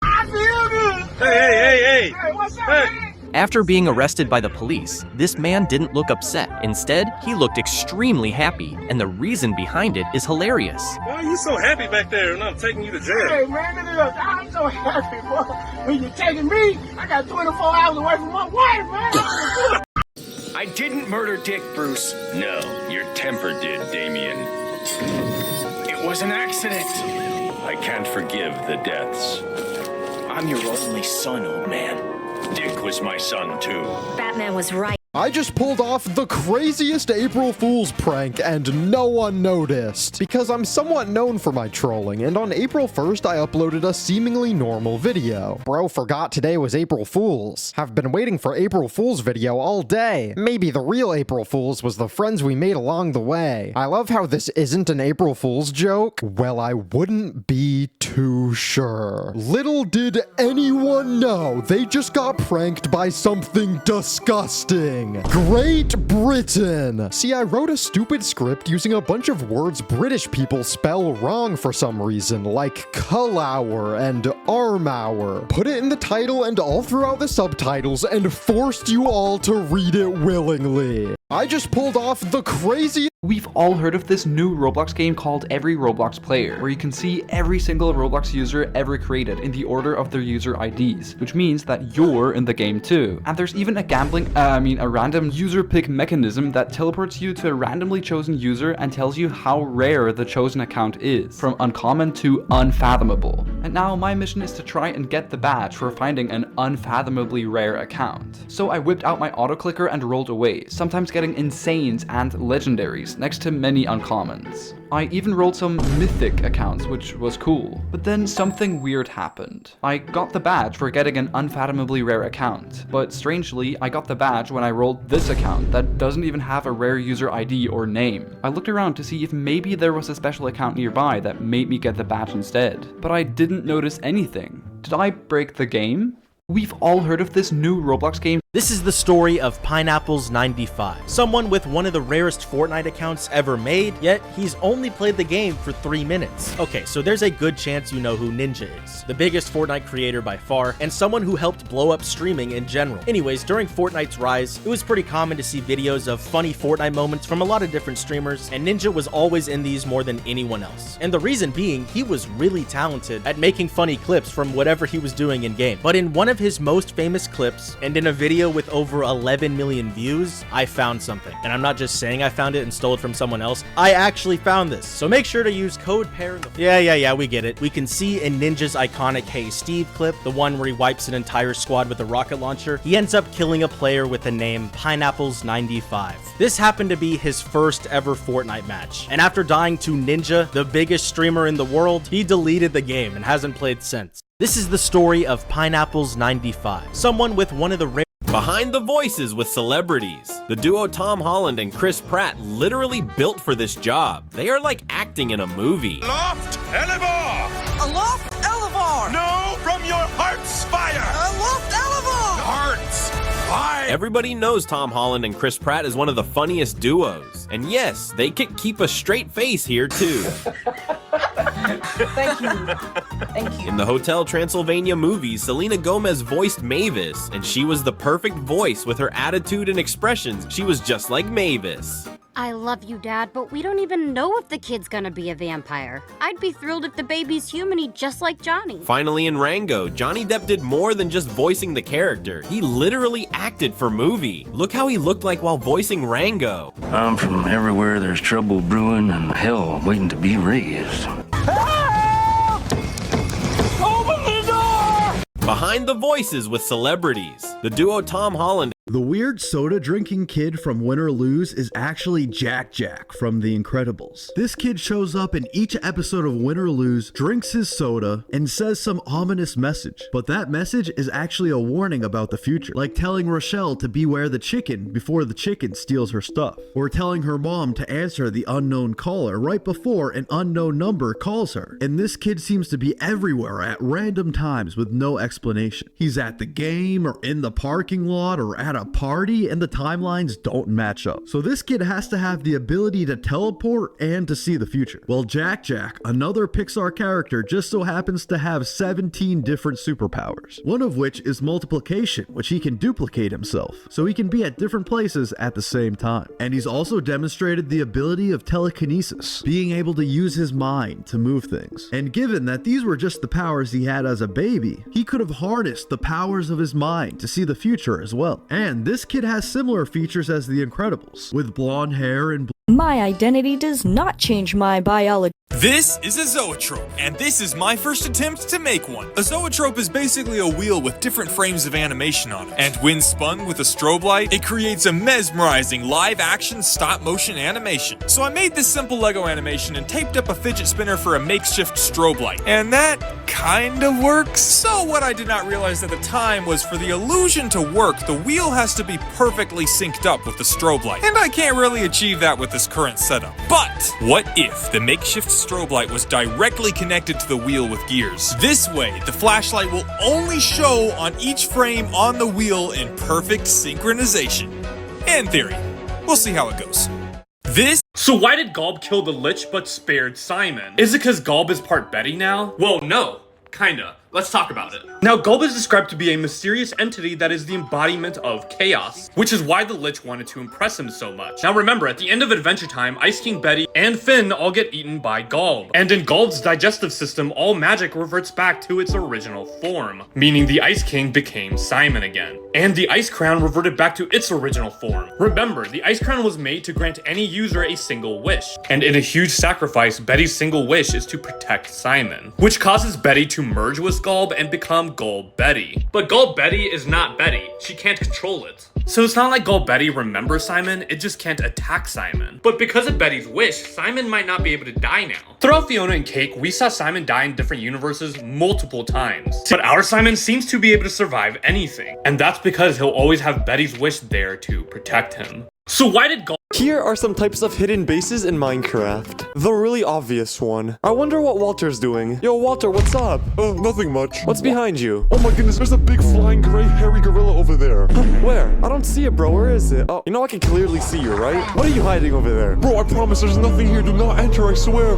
I feel good. Hey, what's up, man? After being arrested by the police, this man didn't look upset. Instead, he looked extremely happy, and the reason behind it is hilarious. Why are you so happy back there and I'm taking you to jail? Hey, man, I'm so happy, boy. When you're taking me, I got 24 hours away from my wife, man. I didn't murder Dick, Bruce. No, your temper did, Damien. It was an accident. I can't forgive the deaths. I'm your only son, old man. Dick was my son, too. Batman was right. I just pulled off the craziest April Fool's prank and no one noticed. Because I'm somewhat known for my trolling, and on April 1st I uploaded a seemingly normal video. Bro forgot today was April Fool's. Have been waiting for April Fool's video all day. Maybe the real April Fool's was the friends we made along the way. I love how this isn't an April Fool's joke. Well, I wouldn't be too sure. Little did anyone know they just got pranked by something disgusting. Great Britain! See, I wrote a stupid script using a bunch of words British people spell wrong for some reason, like cull-hour and arm-hour. Put it in the title and all throughout the subtitles and forced you all to read it willingly. I just pulled off the crazy— We've all heard of this new Roblox game called Every Roblox Player, where you can see every single Roblox user ever created in the order of their user IDs, which means that you're in the game too. And there's even a random user pick mechanism that teleports you to a randomly chosen user and tells you how rare the chosen account is, from uncommon to unfathomable. And now my mission is to try and get the badge for finding an unfathomably rare account. So I whipped out my auto clicker and rolled away, sometimes getting insanes and legendaries next to many uncommons. I even rolled some mythic accounts, which was cool. But then something weird happened. I got the badge for getting an unfathomably rare account, but strangely, I got the badge when I rolled this account that doesn't even have a rare user ID or name. I looked around to see if maybe there was a special account nearby that made me get the badge instead, but I didn't notice anything. Did I break the game? We've all heard of this new Roblox game. This is the story of Pineapples95, someone with one of the rarest Fortnite accounts ever made, yet he's only played the game for 3 minutes. Okay, so there's a good chance you know who Ninja is, the biggest Fortnite creator by far, and someone who helped blow up streaming in general. Anyways, during Fortnite's rise, it was pretty common to see videos of funny Fortnite moments from a lot of different streamers, and Ninja was always in these more than anyone else. And the reason being, he was really talented at making funny clips from whatever he was doing in game. But in one of his most famous clips, and in a video with over 11 million views, I found something. And I'm not just saying I found it and stole it from someone else, I actually found this. So make sure to use code PAIR. Yeah, we get it. We can see in Ninja's iconic Hey Steve clip, the one where he wipes an entire squad with a rocket launcher, he ends up killing a player with the name Pineapples95. This happened to be his first ever Fortnite match. And after dying to Ninja, the biggest streamer in the world, he deleted the game and hasn't played since. This is the story of Pineapples95, someone with one of the rare— Behind the voices with celebrities. The duo Tom Holland and Chris Pratt literally built for this job. They are like acting in a movie. Aloft, Elevar! Aloft, Elevar! No, from your heart's fire! Aloft, Elevar! Heart's fire! Everybody knows Tom Holland and Chris Pratt is one of the funniest duos. And yes, they can keep a straight face here too. Thank you. Thank you. In the Hotel Transylvania movie, Selena Gomez voiced Mavis, and she was the perfect voice with her attitude and expressions. She was just like Mavis. I love you, Dad, but we don't even know if the kid's gonna be a vampire. I'd be thrilled if the baby's human-y just like Johnny. Finally, in Rango, Johnny Depp did more than just voicing the character. He literally acted for movie. Look how he looked like while voicing Rango. I'm from everywhere there's trouble brewing and hell waiting to be raised. Behind the voices with celebrities, the duo Tom Holland. The weird soda drinking kid from Win or Lose is actually Jack Jack from The Incredibles. This kid shows up in each episode of Win or Lose, drinks his soda, and says some ominous message. But that message is actually a warning about the future, like telling Rochelle to beware the chicken before the chicken steals her stuff, or telling her mom to answer the unknown caller right before an unknown number calls her. And this kid seems to be everywhere at random times with no explanation. He's at the game, or in the parking lot, or at a party, and the timelines don't match up. So this kid has to have the ability to teleport and to see the future. Well, Jack Jack, another Pixar character, just so happens to have 17 different superpowers. One of which is multiplication, which he can duplicate himself. So he can be at different places at the same time. And he's also demonstrated the ability of telekinesis, being able to use his mind to move things. And given that these were just the powers he had as a baby, he could have harnessed the powers of his mind to see the future as well. And this kid has similar features as The Incredibles, with blonde hair and my identity does not change my biology. This is a zoetrope, and this is my first attempt to make one. A zoetrope is basically a wheel with different frames of animation on it, and when spun with a strobe light, it creates a mesmerizing live-action stop-motion animation. So I made this simple Lego animation and taped up a fidget spinner for a makeshift strobe light, and that kind of works. So what I did not realize at the time was for the illusion to work, the wheel has to be perfectly synced up with the strobe light, and I can't really achieve that with this current setup. But what if the makeshift strobe light was directly connected to the wheel with gears? This way, the flashlight will only show on each frame on the wheel in perfect synchronization. In theory. We'll see how it goes. So why did Golb kill the Lich but spared Simon? Is it because Golb is part Betty now? Well, no. Kinda. Let's talk about it. Now, Golb is described to be a mysterious entity that is the embodiment of chaos, which is why the Lich wanted to impress him so much. Now remember, at the end of Adventure Time, Ice King Betty and Finn all get eaten by Golb. And in Golb's digestive system, all magic reverts back to its original form, meaning the Ice King became Simon again. And the Ice Crown reverted back to its original form. Remember, the Ice Crown was made to grant any user a single wish. And in a huge sacrifice, Betty's single wish is to protect Simon, which causes Betty to merge with Golb and become Golb Betty. But Golb Betty is not Betty. She can't control it. So it's not like Golb Betty remembers Simon, it just can't attack Simon. But because of Betty's wish, Simon might not be able to die now. Throughout Fiona and Cake, we saw Simon die in different universes multiple times. But our Simon seems to be able to survive anything. And that's because he'll always have Betty's wish there to protect him. So why did Golb... Here are some types of hidden bases in Minecraft. The really obvious one. I wonder what Walter's doing. Yo, Walter, what's up? Oh, nothing much. What's behind you? Oh my goodness, there's a big flying gray hairy gorilla over there. Where? I don't see it, bro. Where is it? Oh, you know I can clearly see you, right? What are you hiding over there? Bro, I promise there's nothing here. Do not enter, I swear.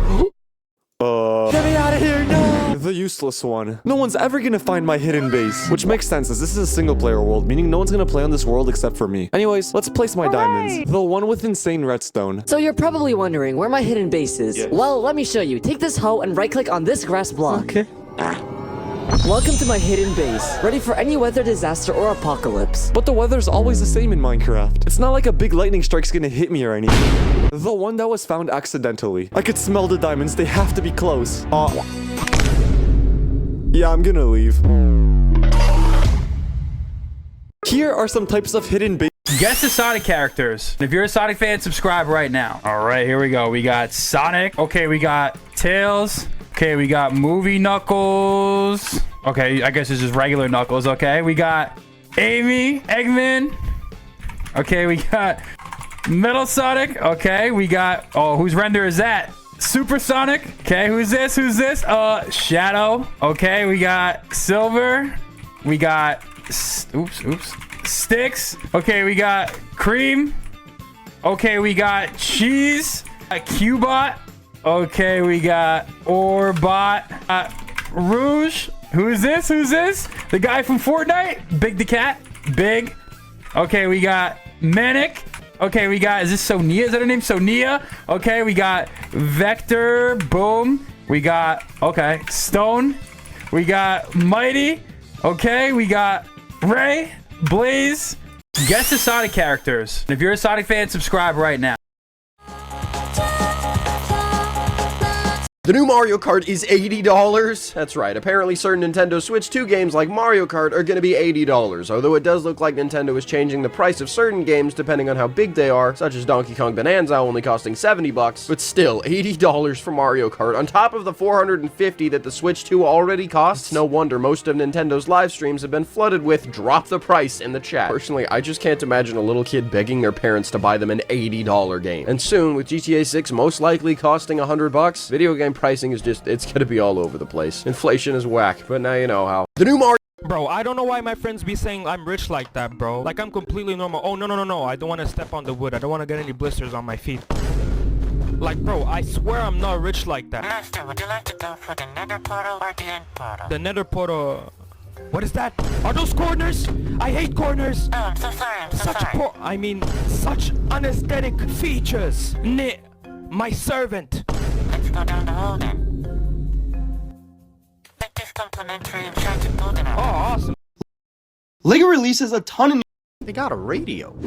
Get me out of here, no! The useless one. No one's ever gonna find my hidden base. Which makes sense, as this is a single player world, meaning no one's gonna play on this world except for me. Anyways, let's place my diamonds. The one with insane redstone. So you're probably wondering where my hidden base is. Yes. Well, let me show you. Take this hoe and right-click on this grass block. Okay. Welcome to my hidden base, ready for any weather disaster or apocalypse. But the weather's always the same in Minecraft. It's not like a big lightning strike's gonna hit me or anything. The one that was found accidentally. I could smell the diamonds, they have to be close. Yeah, I'm gonna leave. Here are some types of hidden bases. Guess the Sonic characters. If you're a Sonic fan, subscribe right now. All right, here we go. We got Sonic. Okay, we got Tails. Okay, we got Movie Knuckles. Okay, I guess it's just regular Knuckles. Okay, we got Amy, Eggman. Okay, we got Metal Sonic. Okay, we got, oh, whose render is that? Supersonic. Okay, who's this? Who's this? Shadow. Okay, we got Silver. We got, oops. sticks. Okay, we got cream. Okay, we got cheese. A Q-bot. Okay, we got Orbot. Rouge. Who is this? Who's this? The guy from Fortnite? Big the cat. Big. Okay, we got Manic. Okay, we got, is this Sonia? Is that her name? Sonia. Okay, we got Vector. Boom. We got, okay, Stone. We got Mighty. Okay, we got Ray. Blaze. Guess the Sonic characters. If you're a Sonic fan, subscribe right now. The new Mario Kart is $80. That's right, apparently certain Nintendo Switch 2 games like Mario Kart are gonna be $80, although it does look like Nintendo is changing the price of certain games depending on how big they are, such as Donkey Kong Bonanza only costing $70, but still, $80 for Mario Kart, on top of the $450 that the Switch 2 already costs. No wonder most of Nintendo's live streams have been flooded with drop the price in the chat. Personally, I just can't imagine a little kid begging their parents to buy them an $80 game. And soon, with GTA 6 most likely costing $100, video game pricing is just, it's gonna be all over the place. Inflation is whack, but now you know how. The new Mario... Bro, I don't know why my friends be saying I'm rich like that, bro. Like, I'm completely normal. Oh, no. I don't want to step on the wood. I don't want to get any blisters on my feet. Like, bro, I swear I'm not rich like that. Master, would you like to go for the nether portal or the end portal? The nether portal... What is that? Are those corners? I hate corners! Oh, I'm so sorry, I'm so sorry. I mean, such unaesthetic features. My servant. Let's go down the hole then. Make this complimentary enchanted golden apple. Oh, awesome. LEGO releases a ton of... They got a radio.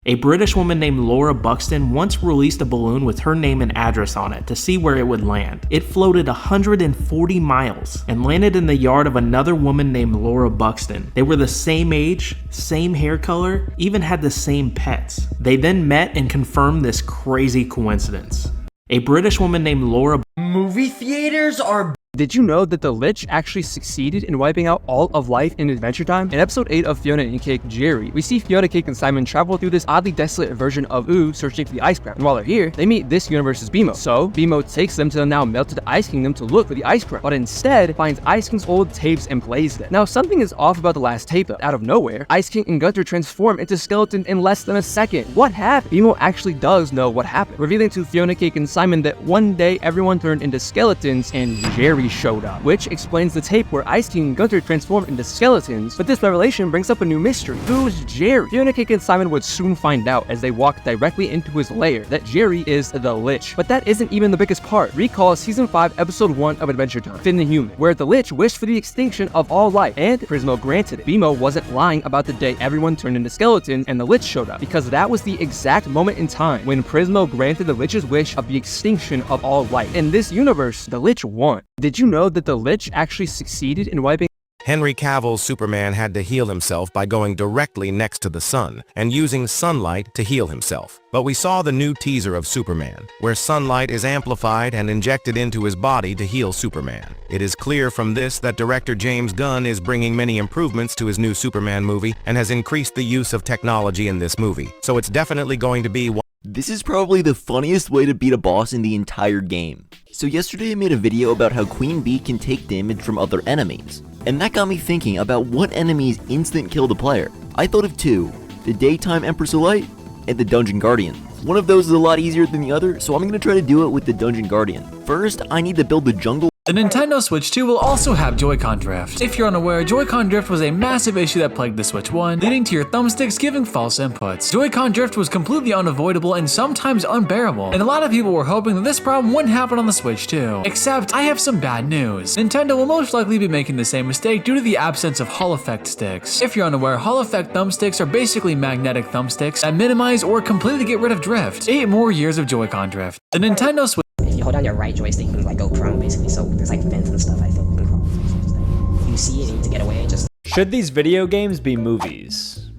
A British woman named Laura Buxton once released a balloon with her name and address on it to see where it would land. It floated 140 miles and landed in the yard of another woman named Laura Buxton. They were the same age, same hair color, even had the same pets. They then met and confirmed this crazy coincidence. A British woman named Laura... Movie theaters are... Did you know that the Lich actually succeeded in wiping out all of life in Adventure Time? In episode 8 of Fiona and Cake Jerry, we see Fiona, Cake, and Simon travel through this oddly desolate version of Ooh searching for the Ice Crown. And while they're here, they meet this universe's BMO. So, BMO takes them to the now melted Ice Kingdom to look for the Ice Crown, but instead finds Ice King's old tapes and plays them. Now, something is off about the last tape though. Out of nowhere, Ice King and Gunter transform into skeletons in less than a second. What happened? BMO actually does know what happened, revealing to Fiona, Cake, and Simon that one day everyone turned into skeletons and Jerry showed up, which explains the tape where Ice King and Gunter transformed into skeletons. But this revelation brings up a new mystery. Who's Jerry? Fiona, Cake, and Simon would soon find out as they walk directly into his lair that Jerry is the Lich. But that isn't even the biggest part. Recall Season 5, Episode 1 of Adventure Time, Finn the Human, where the Lich wished for the extinction of all life, and Prismo granted it. BMO wasn't lying about the day everyone turned into skeletons and the Lich showed up, because that was the exact moment in time when Prismo granted the Lich's wish of the extinction of all life. In this universe, the Lich won. Did you know that the Lich actually succeeded in wiping... Henry Cavill's Superman had to heal himself by going directly next to the sun and using sunlight to heal himself. But we saw the new teaser of Superman, where sunlight is amplified and injected into his body to heal Superman. It is clear from this that director James Gunn is bringing many improvements to his new Superman movie and has increased the use of technology in this movie. So it's definitely going to be one. This is probably the funniest way to beat a boss in the entire game. So yesterday I made a video about how Queen Bee can take damage from other enemies. And that got me thinking about what enemies instant kill the player. I thought of two, the Daytime Empress Elite and the Dungeon Guardian. One of those is a lot easier than the other, so I'm going to try to do it with the Dungeon Guardian. First, I need to build the jungle. The Nintendo Switch 2 will also have Joy-Con drift. If you're unaware, Joy-Con drift was a massive issue that plagued the Switch 1, leading to your thumbsticks giving false inputs. Joy-Con drift was completely unavoidable and sometimes unbearable, and a lot of people were hoping that this problem wouldn't happen on the Switch 2. Except, I have some bad news. Nintendo will most likely be making the same mistake due to the absence of Hall Effect sticks. If you're unaware, Hall Effect thumbsticks are basically magnetic thumbsticks that minimize or completely get rid of drift. 8 more years of Joy-Con drift. The Nintendo Switch. If you hold down your right joystick, you can like go prone basically, so there's like vents and stuff, I feel you can crawl. You see it, you need to get away, just... Should these video games be movies?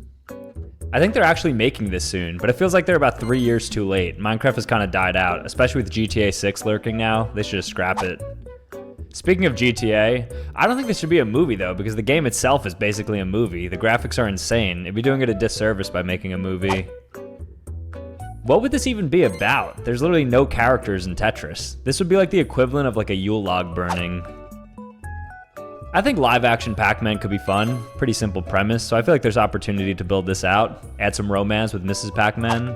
I think they're actually making this soon, but it feels like they're about 3 years too late. Minecraft has kind of died out, especially with GTA 6 lurking now. They should just scrap it. Speaking of GTA, I don't think this should be a movie though, because the game itself is basically a movie. The graphics are insane. It'd be doing it a disservice by making a movie. What would this even be about? There's literally no characters in Tetris. This would be like the equivalent of like a Yule log burning. I think live action Pac-Man could be fun. Pretty simple premise, so I feel like there's opportunity to build this out. Add some romance with Mrs. Pac-Man.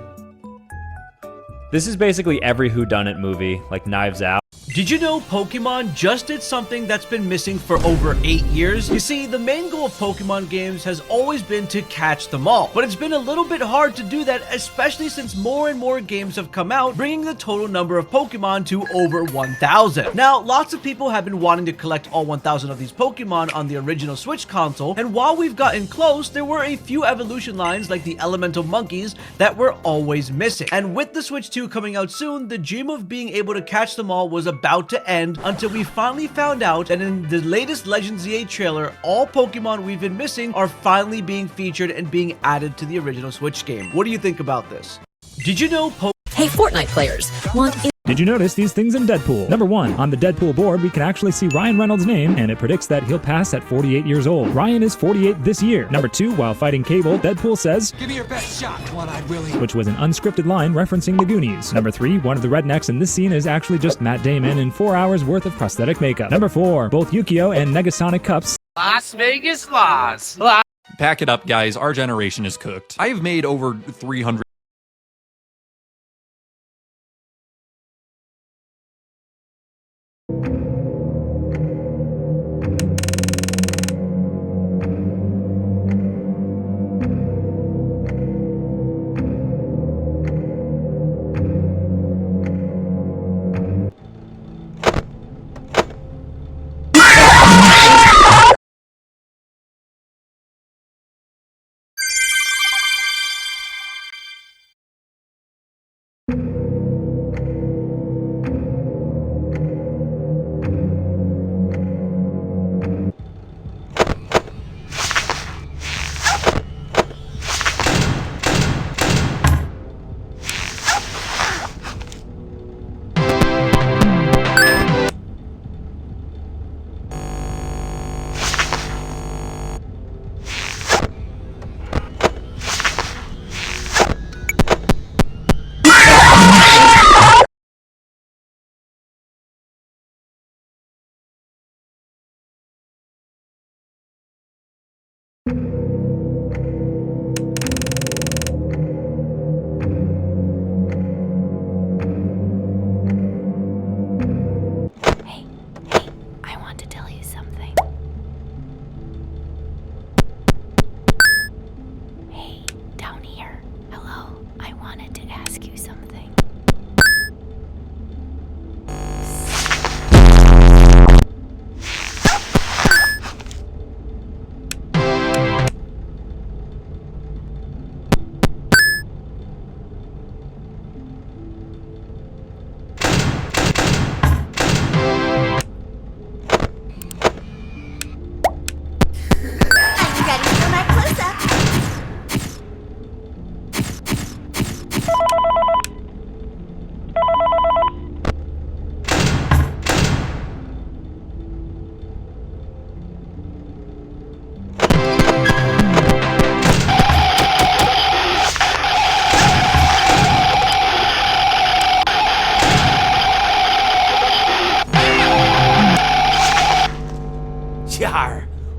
This is basically every whodunit movie, like Knives Out. Did you know Pokemon just did something that's been missing for over 8 years? You see, the main goal of Pokemon games has always been to catch them all, but it's been a little bit hard to do that, especially since more and more games have come out, bringing the total number of Pokemon to over 1,000. Now, lots of people have been wanting to collect all 1,000 of these Pokemon on the original Switch console, and while we've gotten close, there were a few evolution lines like the Elemental Monkeys that were always missing. And with the Switch 2 coming out soon, the dream of being able to catch them all was about to end until we finally found out that in the latest Legends EA trailer, all Pokemon we've been missing are finally being featured and being added to the original Switch game. What do you think about this? Did you know Hey Fortnite players, Did you notice these things in Deadpool? Number 1, on the Deadpool board, we can actually see Ryan Reynolds' name, and it predicts that he'll pass at 48 years old. Ryan is 48 this year. Number 2, while fighting Cable, Deadpool says, "Give me your best shot, One-Eyed Willie," which was an unscripted line referencing the Goonies. Number 3, one of the rednecks in this scene is actually just Matt Damon in 4 hours worth of prosthetic makeup. Number 4, both Yukio and Negasonic Cups. Las Vegas Laws. Pack it up, guys. Our generation is cooked. I have made over 300.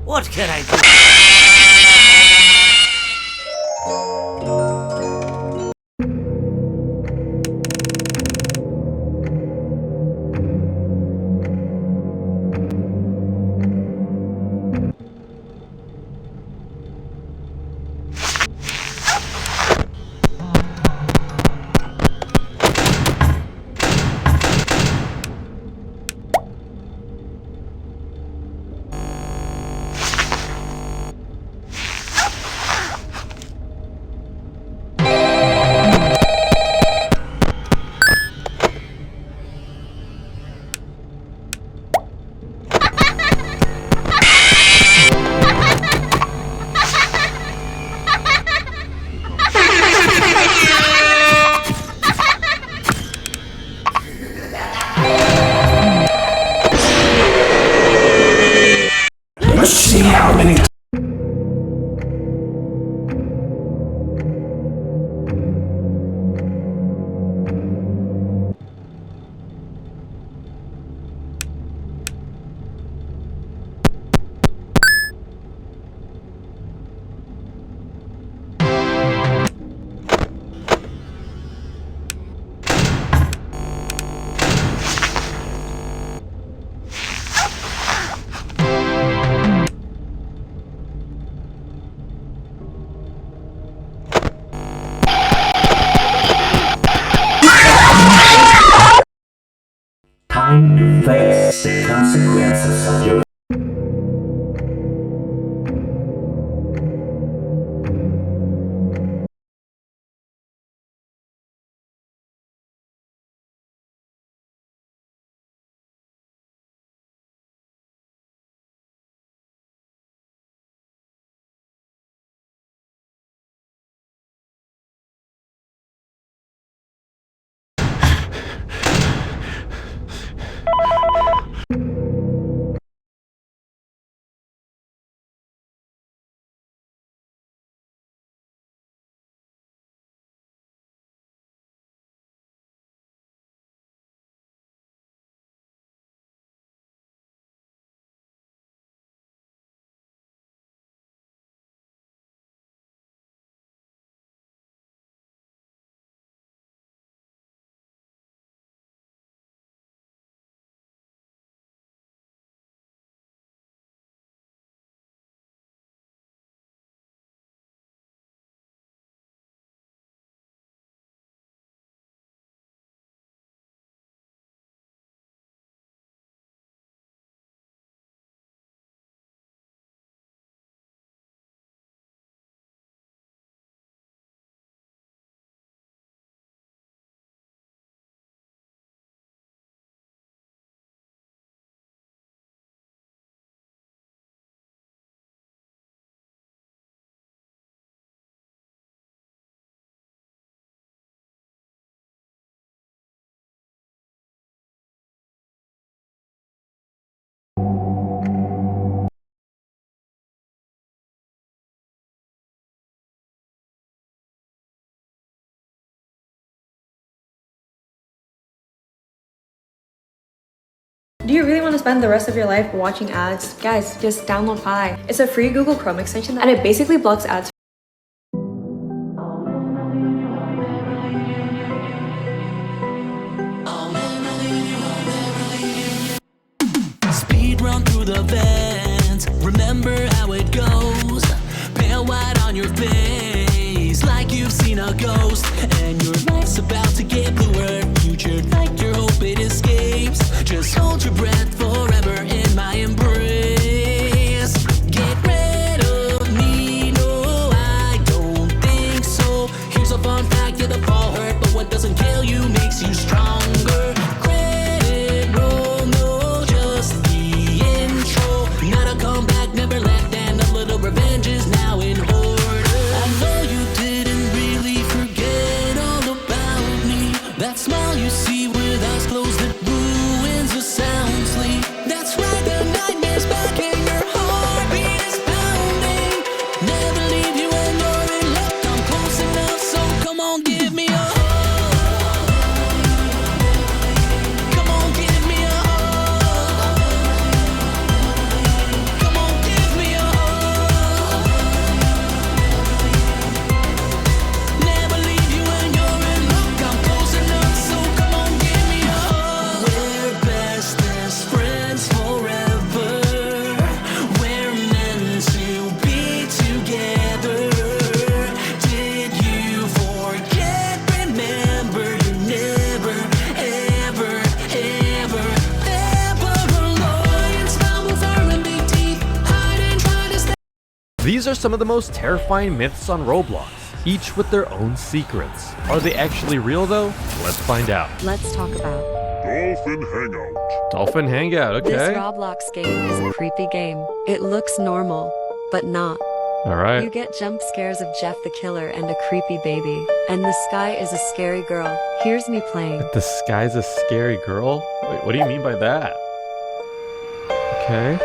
What can I do? Let's see how many. Time face the consequences of your Do you really want to spend the rest of your life watching ads? Guys, just download Pi. It's a free Google Chrome extension and it basically blocks ads. speed run through the vents. Remember how it goes. Pale white on your face, like you've seen a ghost. And your life's about to get bluer. Future like your hope it escapes. Just hold your breath forever in my embrace. Get rid of me, no, I don't think so. Here's a fun fact, yeah, the fall hurt, but what doesn't kill you makes you stronger. Credit roll, no, just the intro. Not a comeback, never left, and a little revenge is now in order. I know you didn't really forget all about me. That smile you see with eyes closed that ruins a sound sleep. That's right, the nightmare's back and your heartbeat is pounding. Never leave you when you're in luck. I'm close enough, so come on, give me a hug. Come on, give me a hug. Come on, give me a hug. Never leave you when you're in luck. I'm close enough, so come on, give me a hug. We're bestest friends forever. We're meant to be together. Did you forget? Remember, you're never, ever, ever, ever alone. Smile with our and big teeth. Hide and try to stay. These are some of the most terrifying myths on Roblox, each with their own secrets. Are they actually real though? Let's find out. Let's talk about Dolphin Hangout. Dolphin Hangout, this okay. Roblox game is a creepy game. It looks normal, but not. Alright. You get jump scares of Jeff the Killer and a creepy baby. And the sky is a scary girl. Here's me playing. The sky's a scary girl? Wait, what do you mean by that? Okay.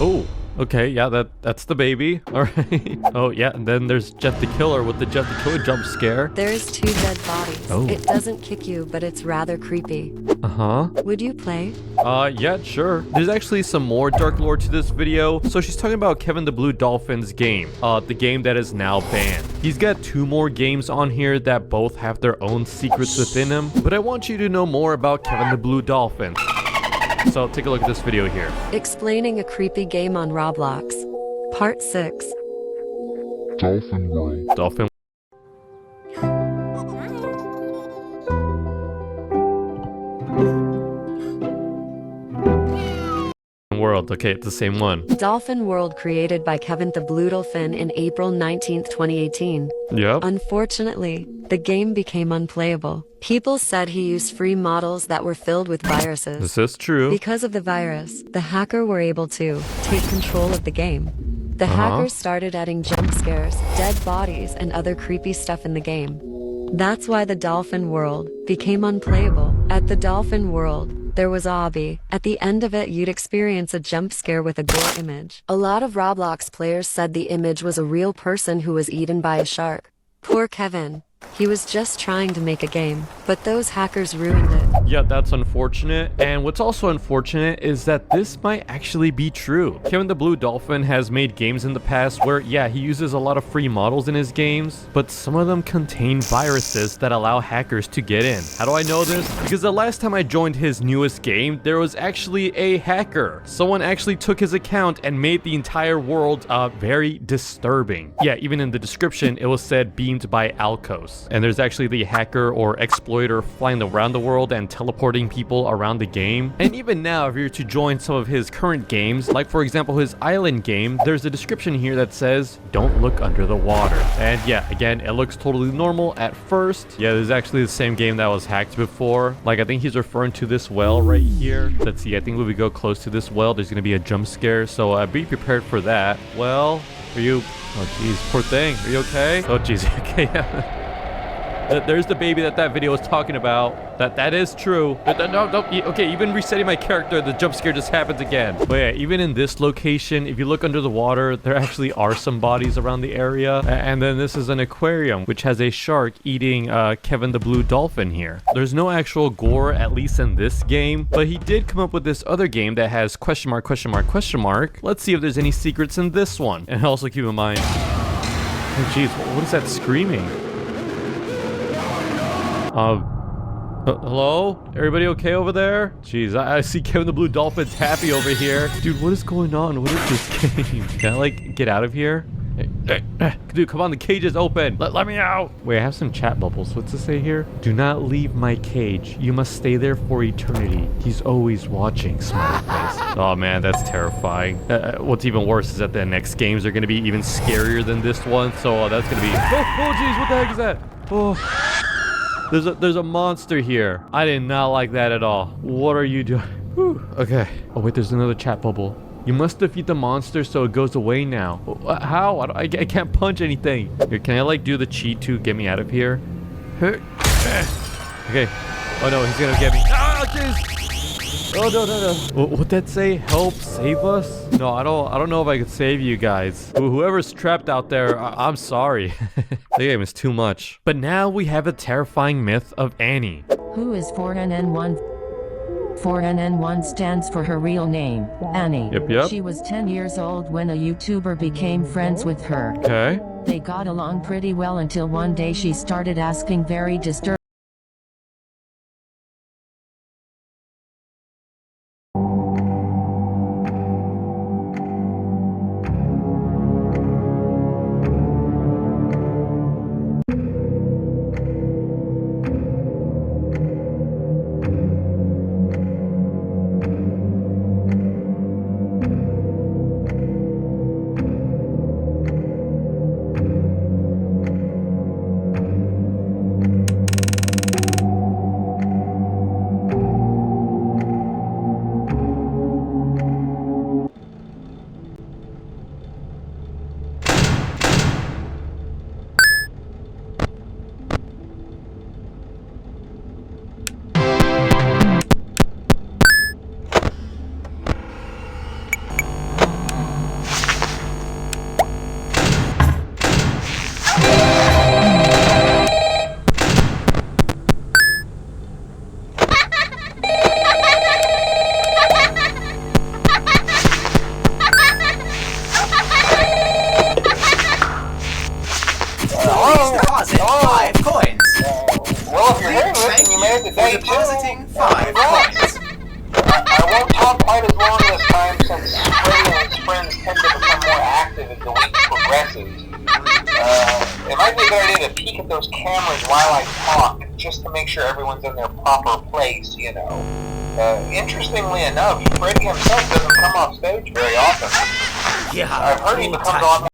Oh, okay, yeah, that's the baby. Alright. Oh, yeah, and then there's Jeff the Killer with the Jeff the Killer jump scare. There's 2 dead bodies. Oh. It doesn't kick you, but it's rather creepy. Uh-huh. Would you play? Yeah, sure. There's actually some more dark lore to this video. So she's talking about Kevin the Blue Dolphin's game, the game that is now banned. He's got 2 more games on here that both have their own secrets within them, but I want you to know more about Kevin the Blue Dolphin. So take a look at this video here. Explaining a creepy game on Roblox. Part 6. Dolphin World. Dolphin. World. Okay, it's the same one. Dolphin World created by Kevin the Blue Dolphin in April 19th, 2018. Yep. Unfortunately, the game became unplayable. People said he used free models that were filled with viruses. This is true. Because of the virus, the hacker were able to take control of the game. The hackers started adding jump scares, dead bodies, and other creepy stuff in the game. That's why the Dolphin World became unplayable. At the Dolphin World, there was a obby. At the end of it, you'd experience a jump scare with a gore image. A lot of Roblox players said the image was a real person who was eaten by a shark. Poor Kevin. He was just trying to make a game, but those hackers ruined it. Yeah, that's unfortunate. And what's also unfortunate is that this might actually be true. Kevin the Blue Dolphin has made games in the past where, yeah, he uses a lot of free models in his games, but some of them contain viruses that allow hackers to get in. How do I know this? Because the last time I joined his newest game, there was actually a hacker. Someone actually took his account and made the entire world very disturbing. Yeah, even in the description, it was said beamed by Alcos. And there's actually the hacker or exploiter flying around the world and teleporting people around the game. And even now, if you're to join some of his current games, like for example his island game, there's a description here that says, don't look under the water. And yeah, again, it looks totally normal at first. Yeah, this is actually the same game that was hacked before. Like, I think he's referring to this well right here. Let's see, I think when we go close to this well, there's gonna be a jump scare, so be prepared for that. Well, are you... Oh jeez, poor thing. Are you okay? Oh jeez, okay, yeah. There's the baby that video was talking about. That is true. No, okay, even resetting my character, the jump scare just happens again. But yeah, even in this location, if you look under the water, there actually are some bodies around the area. And then this is an aquarium, which has a shark eating Kevin the Blue Dolphin here. There's no actual gore, at least in this game, but he did come up with this other game that has question mark, question mark, question mark. Let's see if there's any secrets in this one. And also keep in mind, oh jeez, what is that screaming? Hello? Everybody okay over there? Jeez, I see Kevin the Blue Dolphin's happy over here. Dude, what is going on? What is this game? Can I, like, get out of here? Dude, come on, the cage is open. Let me out. Wait, I have some chat bubbles. What's it say here? Do not leave my cage. You must stay there for eternity. He's always watching, smiley face. Oh man, that's terrifying. What's even worse is that the next games are going to be even scarier than this one. So that's going to be... Oh, jeez, what the heck is that? Oh... There's a monster here. I did not like that at all. What are you doing? Whew. Okay. Oh wait, there's another chat bubble. You must defeat the monster so it goes away now. How? I can't punch anything. Here, can I like do the cheat to get me out of here? Okay. Oh no, he's gonna get me. Ah, jeez. Oh no. What'd that say? Help save us? No, I don't know if I could save you guys. Whoever's trapped out there, I'm sorry. The game is too much. But now we have a terrifying myth of Annie. Who is 4NN1? 4NN1 stands for her real name, Annie. Yep. She was 10 years old when a YouTuber became friends with her. Okay. They got along pretty well until one day she started asking very disturbing depositing 5 coins. I won't talk quite as long this time since Freddy and his friends tend to become more active as the week progresses. It might be a good idea to peek at those cameras while I talk, just to make sure everyone's in their proper place, you know. Interestingly enough, Freddy himself doesn't come off stage very often. Yeah, I've heard he comes on.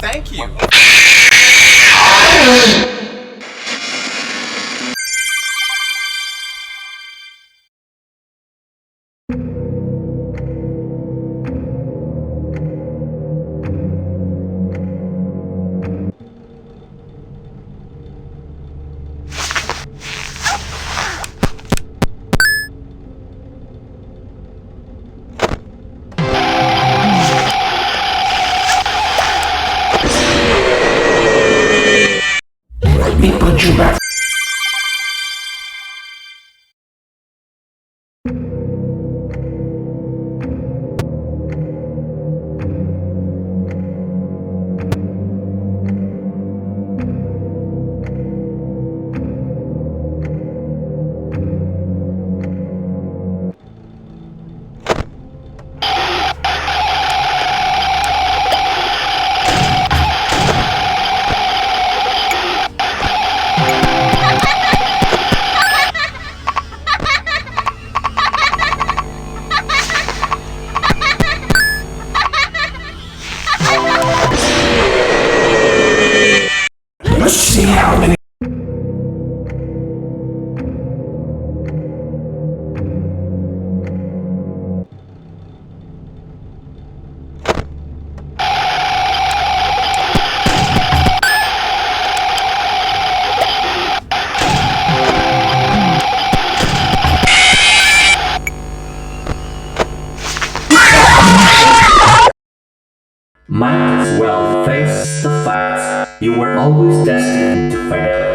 Thank you. Let me put you back. Let's see how many. Might as well face the facts. You were always destined to fail.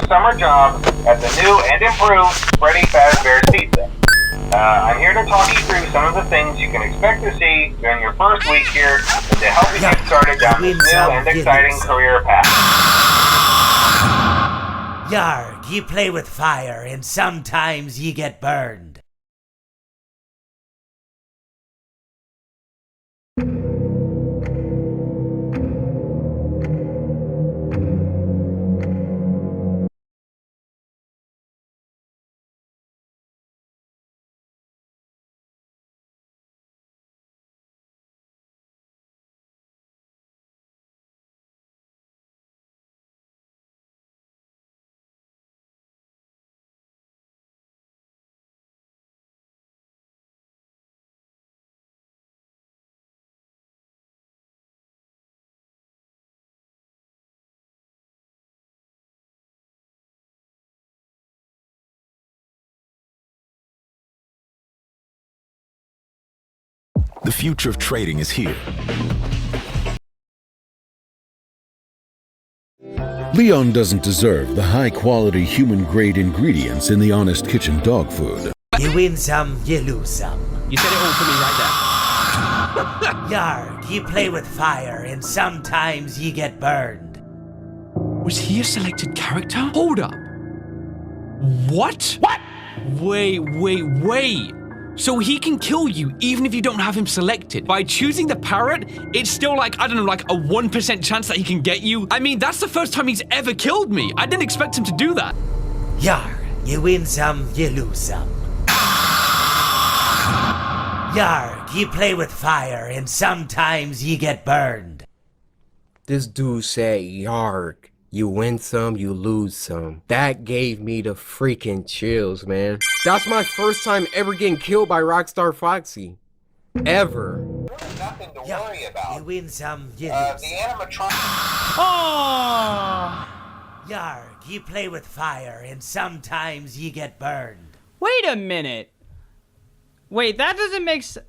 summer job at the new and improved Freddy Fazbear's Pizza. I'm here to talk you through some of the things you can expect to see during your first week here and to help you get started down this new and exciting career path. Yarg, ye play with fire and sometimes ye get burned. The future of trading is here. Leon doesn't deserve the high-quality human-grade ingredients in the Honest Kitchen dog food. You win some, you lose some. You said it all for me right there. Yarg, ye play with fire and sometimes ye get burned. Was he a selected character? Hold up. What? What? Wait. So he can kill you even if you don't have him selected. By choosing the parrot, it's still like, I don't know, like a 1% chance that he can get you. I mean, that's the first time he's ever killed me. I didn't expect him to do that. Yarg, you win some, you lose some. Yarg, ye play with fire and sometimes ye get burned. This dude said, Yarg, you win some, you lose some. That gave me the freaking chills, man. That's my first time ever getting killed by Rockstar Foxy. Ever. Really nothing to worry about. You win some, you The lose animatronic. Oh! Yarg, ye play with fire and sometimes ye get burned. Wait a minute. Wait, that doesn't make sense.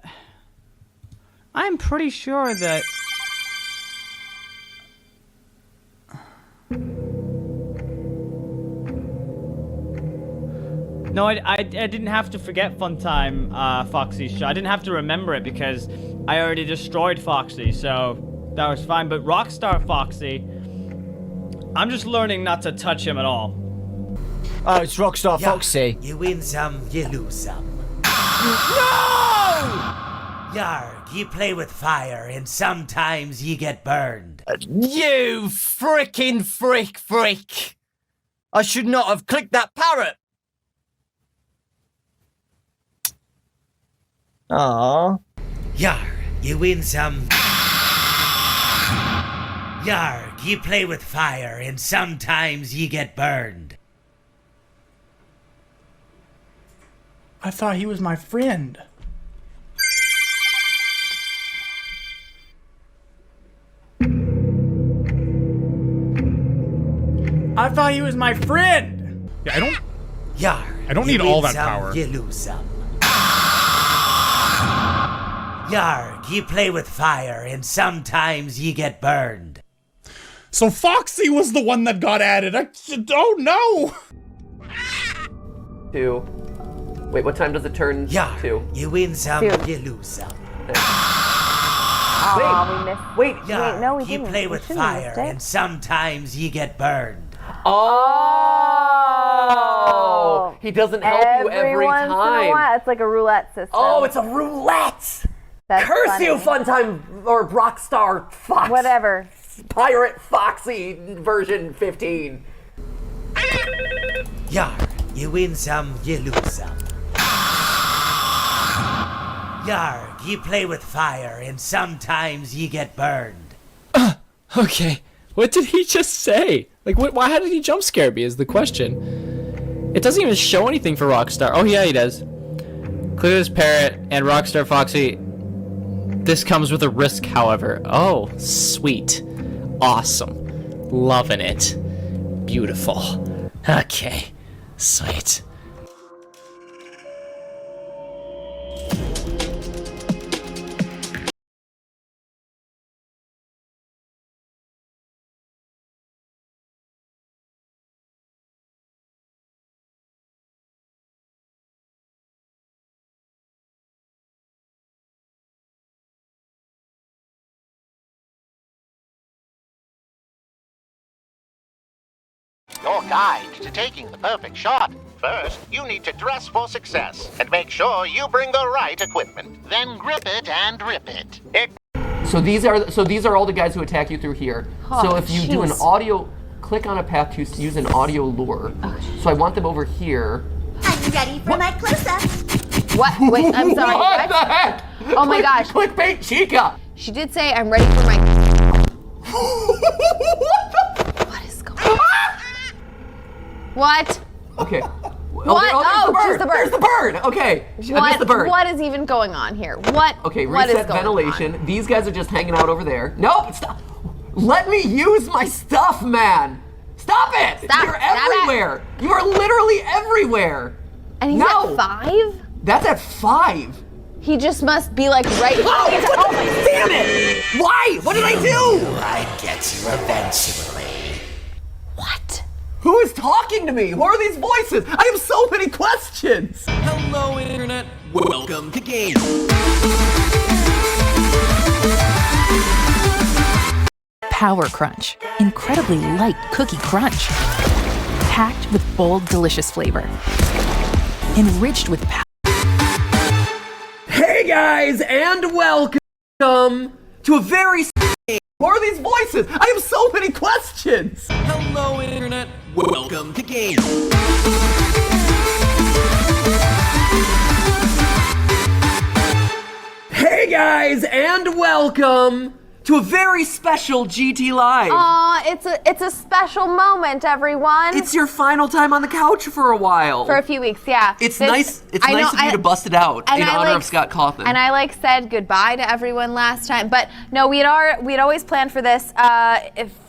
I'm pretty sure that... No, I didn't have to forget Funtime Foxy's show. I didn't have to remember it because I already destroyed Foxy, so that was fine. But Rockstar Foxy, I'm just learning not to touch him at all. Oh, it's Rockstar Foxy. You win some, you lose some. No! Yarg, ye play with fire and sometimes ye get burned. You frickin' freak. I should not have clicked that parrot. Aww. Yarg, you win some. Yarg, ye play with fire and sometimes ye get burned. I thought he was my friend. I thought he was my friend. Yeah, I don't. Yarg, I don't you need all win that some, power. You lose some. Yarg, ye play with fire and sometimes ye get burned. So Foxy was the one that got added. Oh no! 2. Wait, what time does it turn Yarg, to? you win some, 2. you lose some. Aw, we missed. Wait, Wait, no, we ye didn't. play We with shouldn't have fire missed it. and sometimes ye get burned. Oh! He doesn't help you every once in a time. while. It's like a roulette system. Oh, it's a roulette! That's Curse funny. you, Funtime or Rockstar Fox. Whatever. Pirate Foxy version 15. Yarg, you win some, you lose some. Yarg, ye play with fire and sometimes ye get burned. Okay, what did he just say? Like, why? How did he jump scare me is the question. It doesn't even show anything for Rockstar. Oh yeah, he does. Clear this parrot and Rockstar Foxy. This comes with a risk, however. Oh, sweet. Awesome. Loving it. Beautiful. Okay, sweet. your guide to taking the perfect shot. First, you need to dress for success and make sure you bring the right equipment. Then grip it and rip it. So these are all the guys who attack you through here. Oh, so if you do an jeez. audio, click on a path to use an audio lure. So I want them over here. I'm ready for my close-up. What? Wait, I'm sorry. What the heck? Oh my gosh. Clickbait Chica. She did say I'm ready for my. What is going on? What? Okay. What? Oh, She's the bird. There's the bird. Okay. I missed the bird. What is even going on here? What? Okay, what is reset going ventilation. on? These guys are just hanging out over there. Nope, stop. Let me use my stuff, man. Stop it. Stop. You're Stop it. everywhere. You are literally everywhere. And he's No. at 5? That's at 5. He just must be like right. Oh, damn it! Why? What did I do? I get you eventually. What? Who is talking to me? Who are these voices? I have so many questions. Hello, Internet. Welcome to game. Power Crunch. Incredibly light cookie crunch. Packed with bold, delicious flavor. Enriched with Hey guys, and welcome to a very. Who are these voices? I have so many questions. Hello, Internet. Welcome to game. Hey guys, and welcome to a very special GT Live. Aw, it's a special moment, everyone. It's your final time on the couch for a while. For a few weeks, yeah. It's nice. It's nice of you to bust it out in honor of Scott Cawthon. And I said goodbye to everyone last time, but no, we'd always planned for this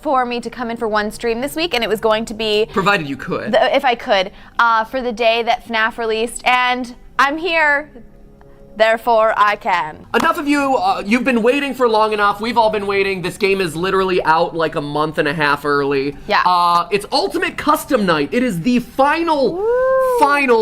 for me to come in for one stream this week, and it was going to be provided you could, if I could, for the day that FNAF released, and I'm here. Therefore, I can. Enough of you. You've been waiting for long enough. We've all been waiting. This game is literally out like a month and a half early. Yeah. It's Ultimate Custom Night. It is the final,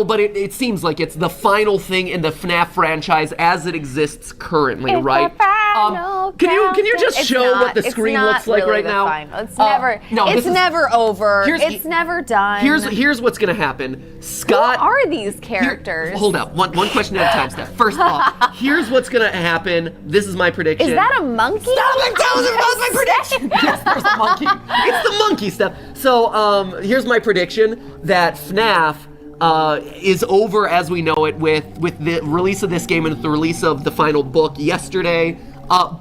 but it seems like it's the final thing in the FNAF franchise as it exists currently, It's right? the final Can you just It's show not- what the it's screen not looks like really right the now? final. It's never. No, it's this is- never over. Here's- It's never done. Here's what's gonna happen. Scott. Who are these characters? Hold up. One question at a time, Steph. First of all, here's what's gonna happen. This is my prediction. Is that a monkey? Stop it! Tell us about my prediction. Yes, there's a monkey. It's the monkey stuff. So here's my prediction that FNAF is over as we know it with the release of this game and the release of the final book yesterday.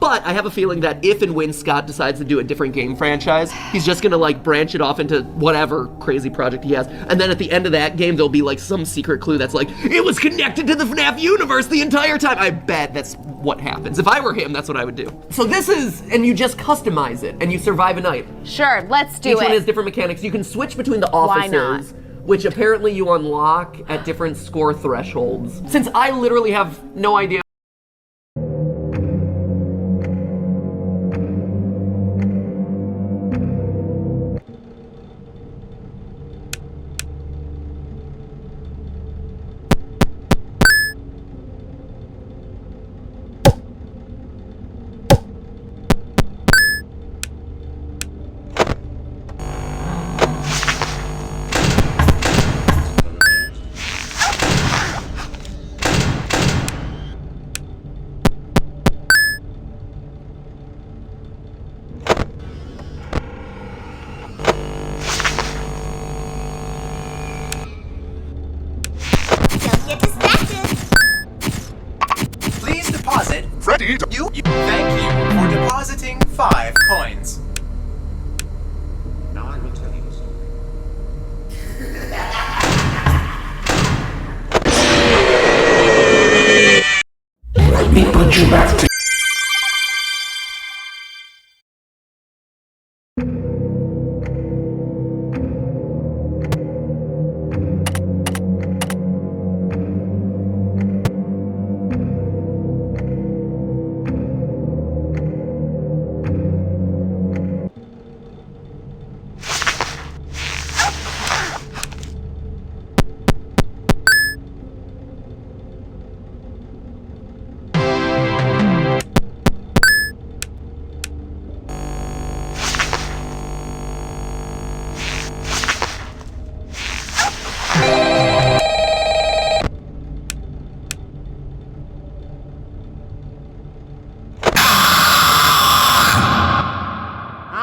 But I have a feeling that if and when Scott decides to do a different game franchise, he's just gonna like branch it off into whatever crazy project he has. And then at the end of that game, there'll be like some secret clue that's like, it was connected to the FNAF universe the entire time. I bet that's what happens. If I were him, that's what I would do. So this is, and you just customize it and you survive a night. Sure, let's do Each it. one has different mechanics. You can switch between the Why not? offices, which apparently you unlock at different score thresholds. Since I literally have no idea. Please deposit. Freddy, you. Thank you for depositing 5 coins. Now I will tell you a story. Let me put you back to.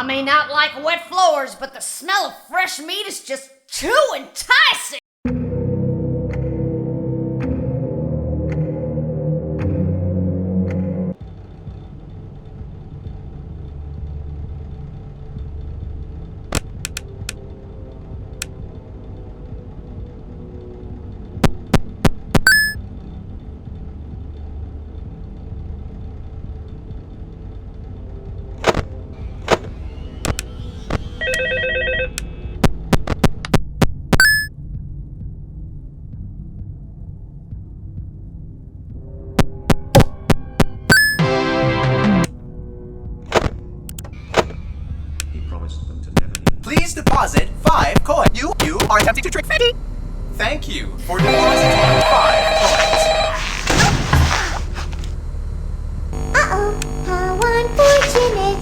may not like wet floors, but the smell of fresh meat is just too enticing. Please deposit 5 coins. You are attempting to trick Freddy. Thank you for depositing 5 coins. Uh-oh, how unfortunate.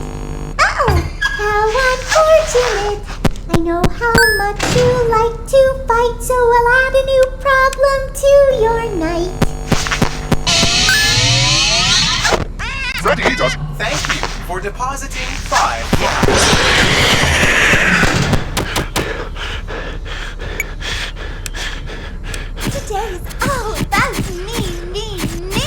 Uh-oh, how unfortunate. I know how much you like to fight, so I'll add a new problem to your night. Freddy does. Thank you for depositing 5 coins. Today is all about me, me, me.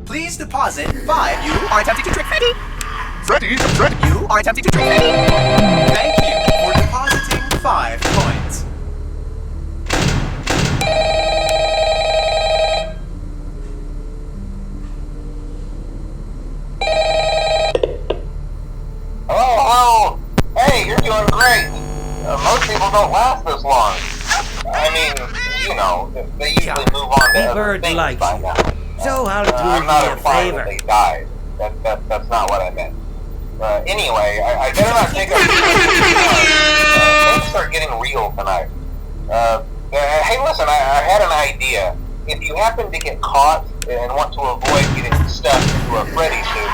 Please deposit 5. You are attempting to trick Freddy. Freddy. You are attempting to trick Freddy. Thank you for depositing 5 coins. Oh, hey, you're doing great. Most people don't last this long. I mean, you know, they usually move on to other things by now. So I'll do I'm you not a implying favor. that they died. That's not what I meant. Anyway, I better not take up too much of your time. Things start getting real tonight. Hey, listen, I had an idea. If you happen to get caught and want to avoid getting stuffed into a Freddy suit,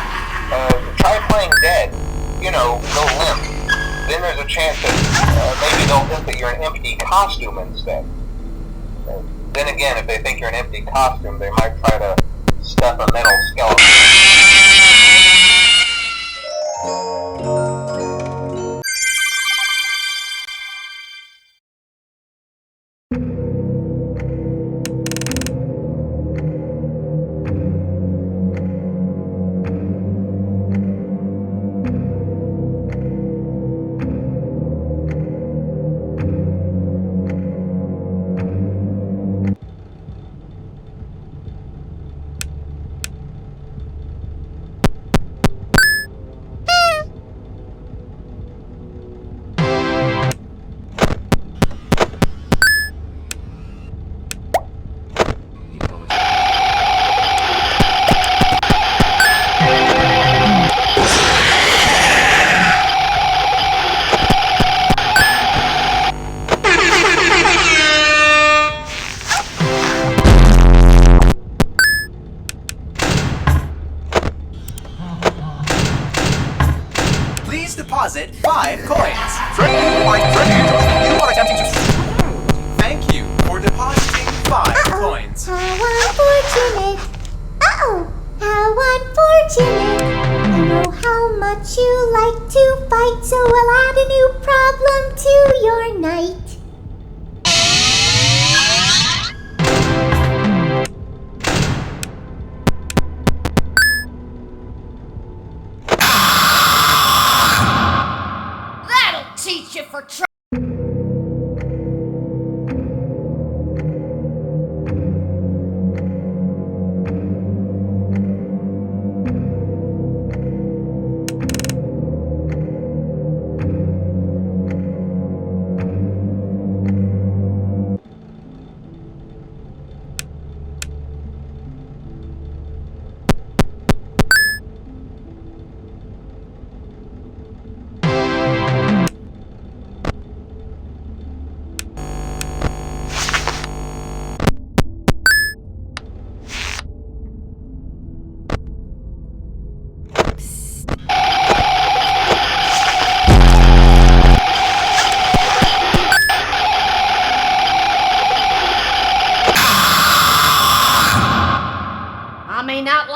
try playing dead. You know, go limp. Then there's a chance that maybe they'll think that you're an empty costume instead. Then again, if they think you're an empty costume, they might try to stuff a metal skeleton.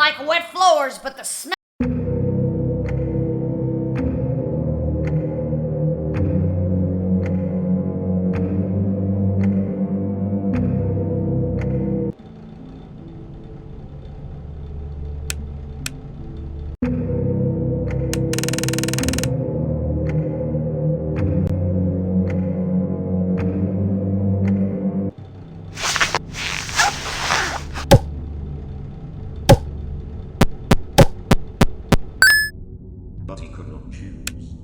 like wet floors, but the smell. But he could not choose.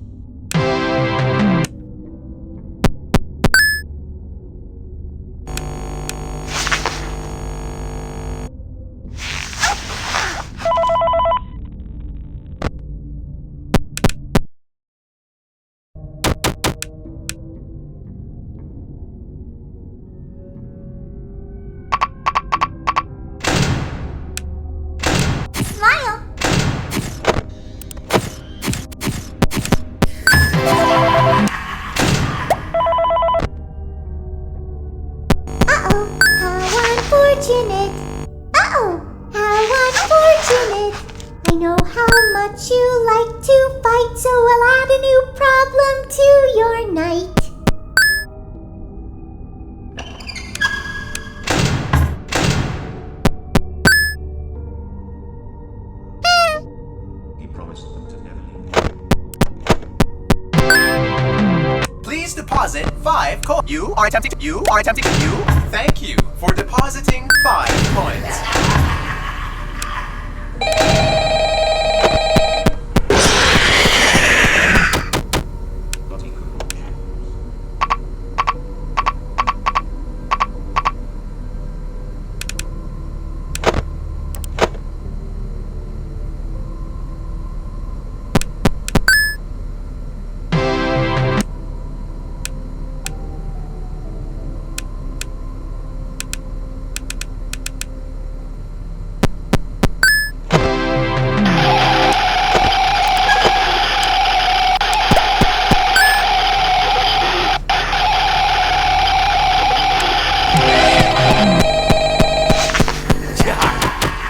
Smile. Uh-oh, how unfortunate. Uh-oh, how unfortunate. I know how much you like to fight, so I'll add a new problem to your night. He promised them to never leave. Please deposit 5 coins. You are attempting to. Thank you for depositing 5 coins. But he could not choose.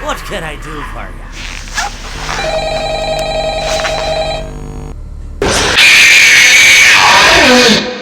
What can I do for you?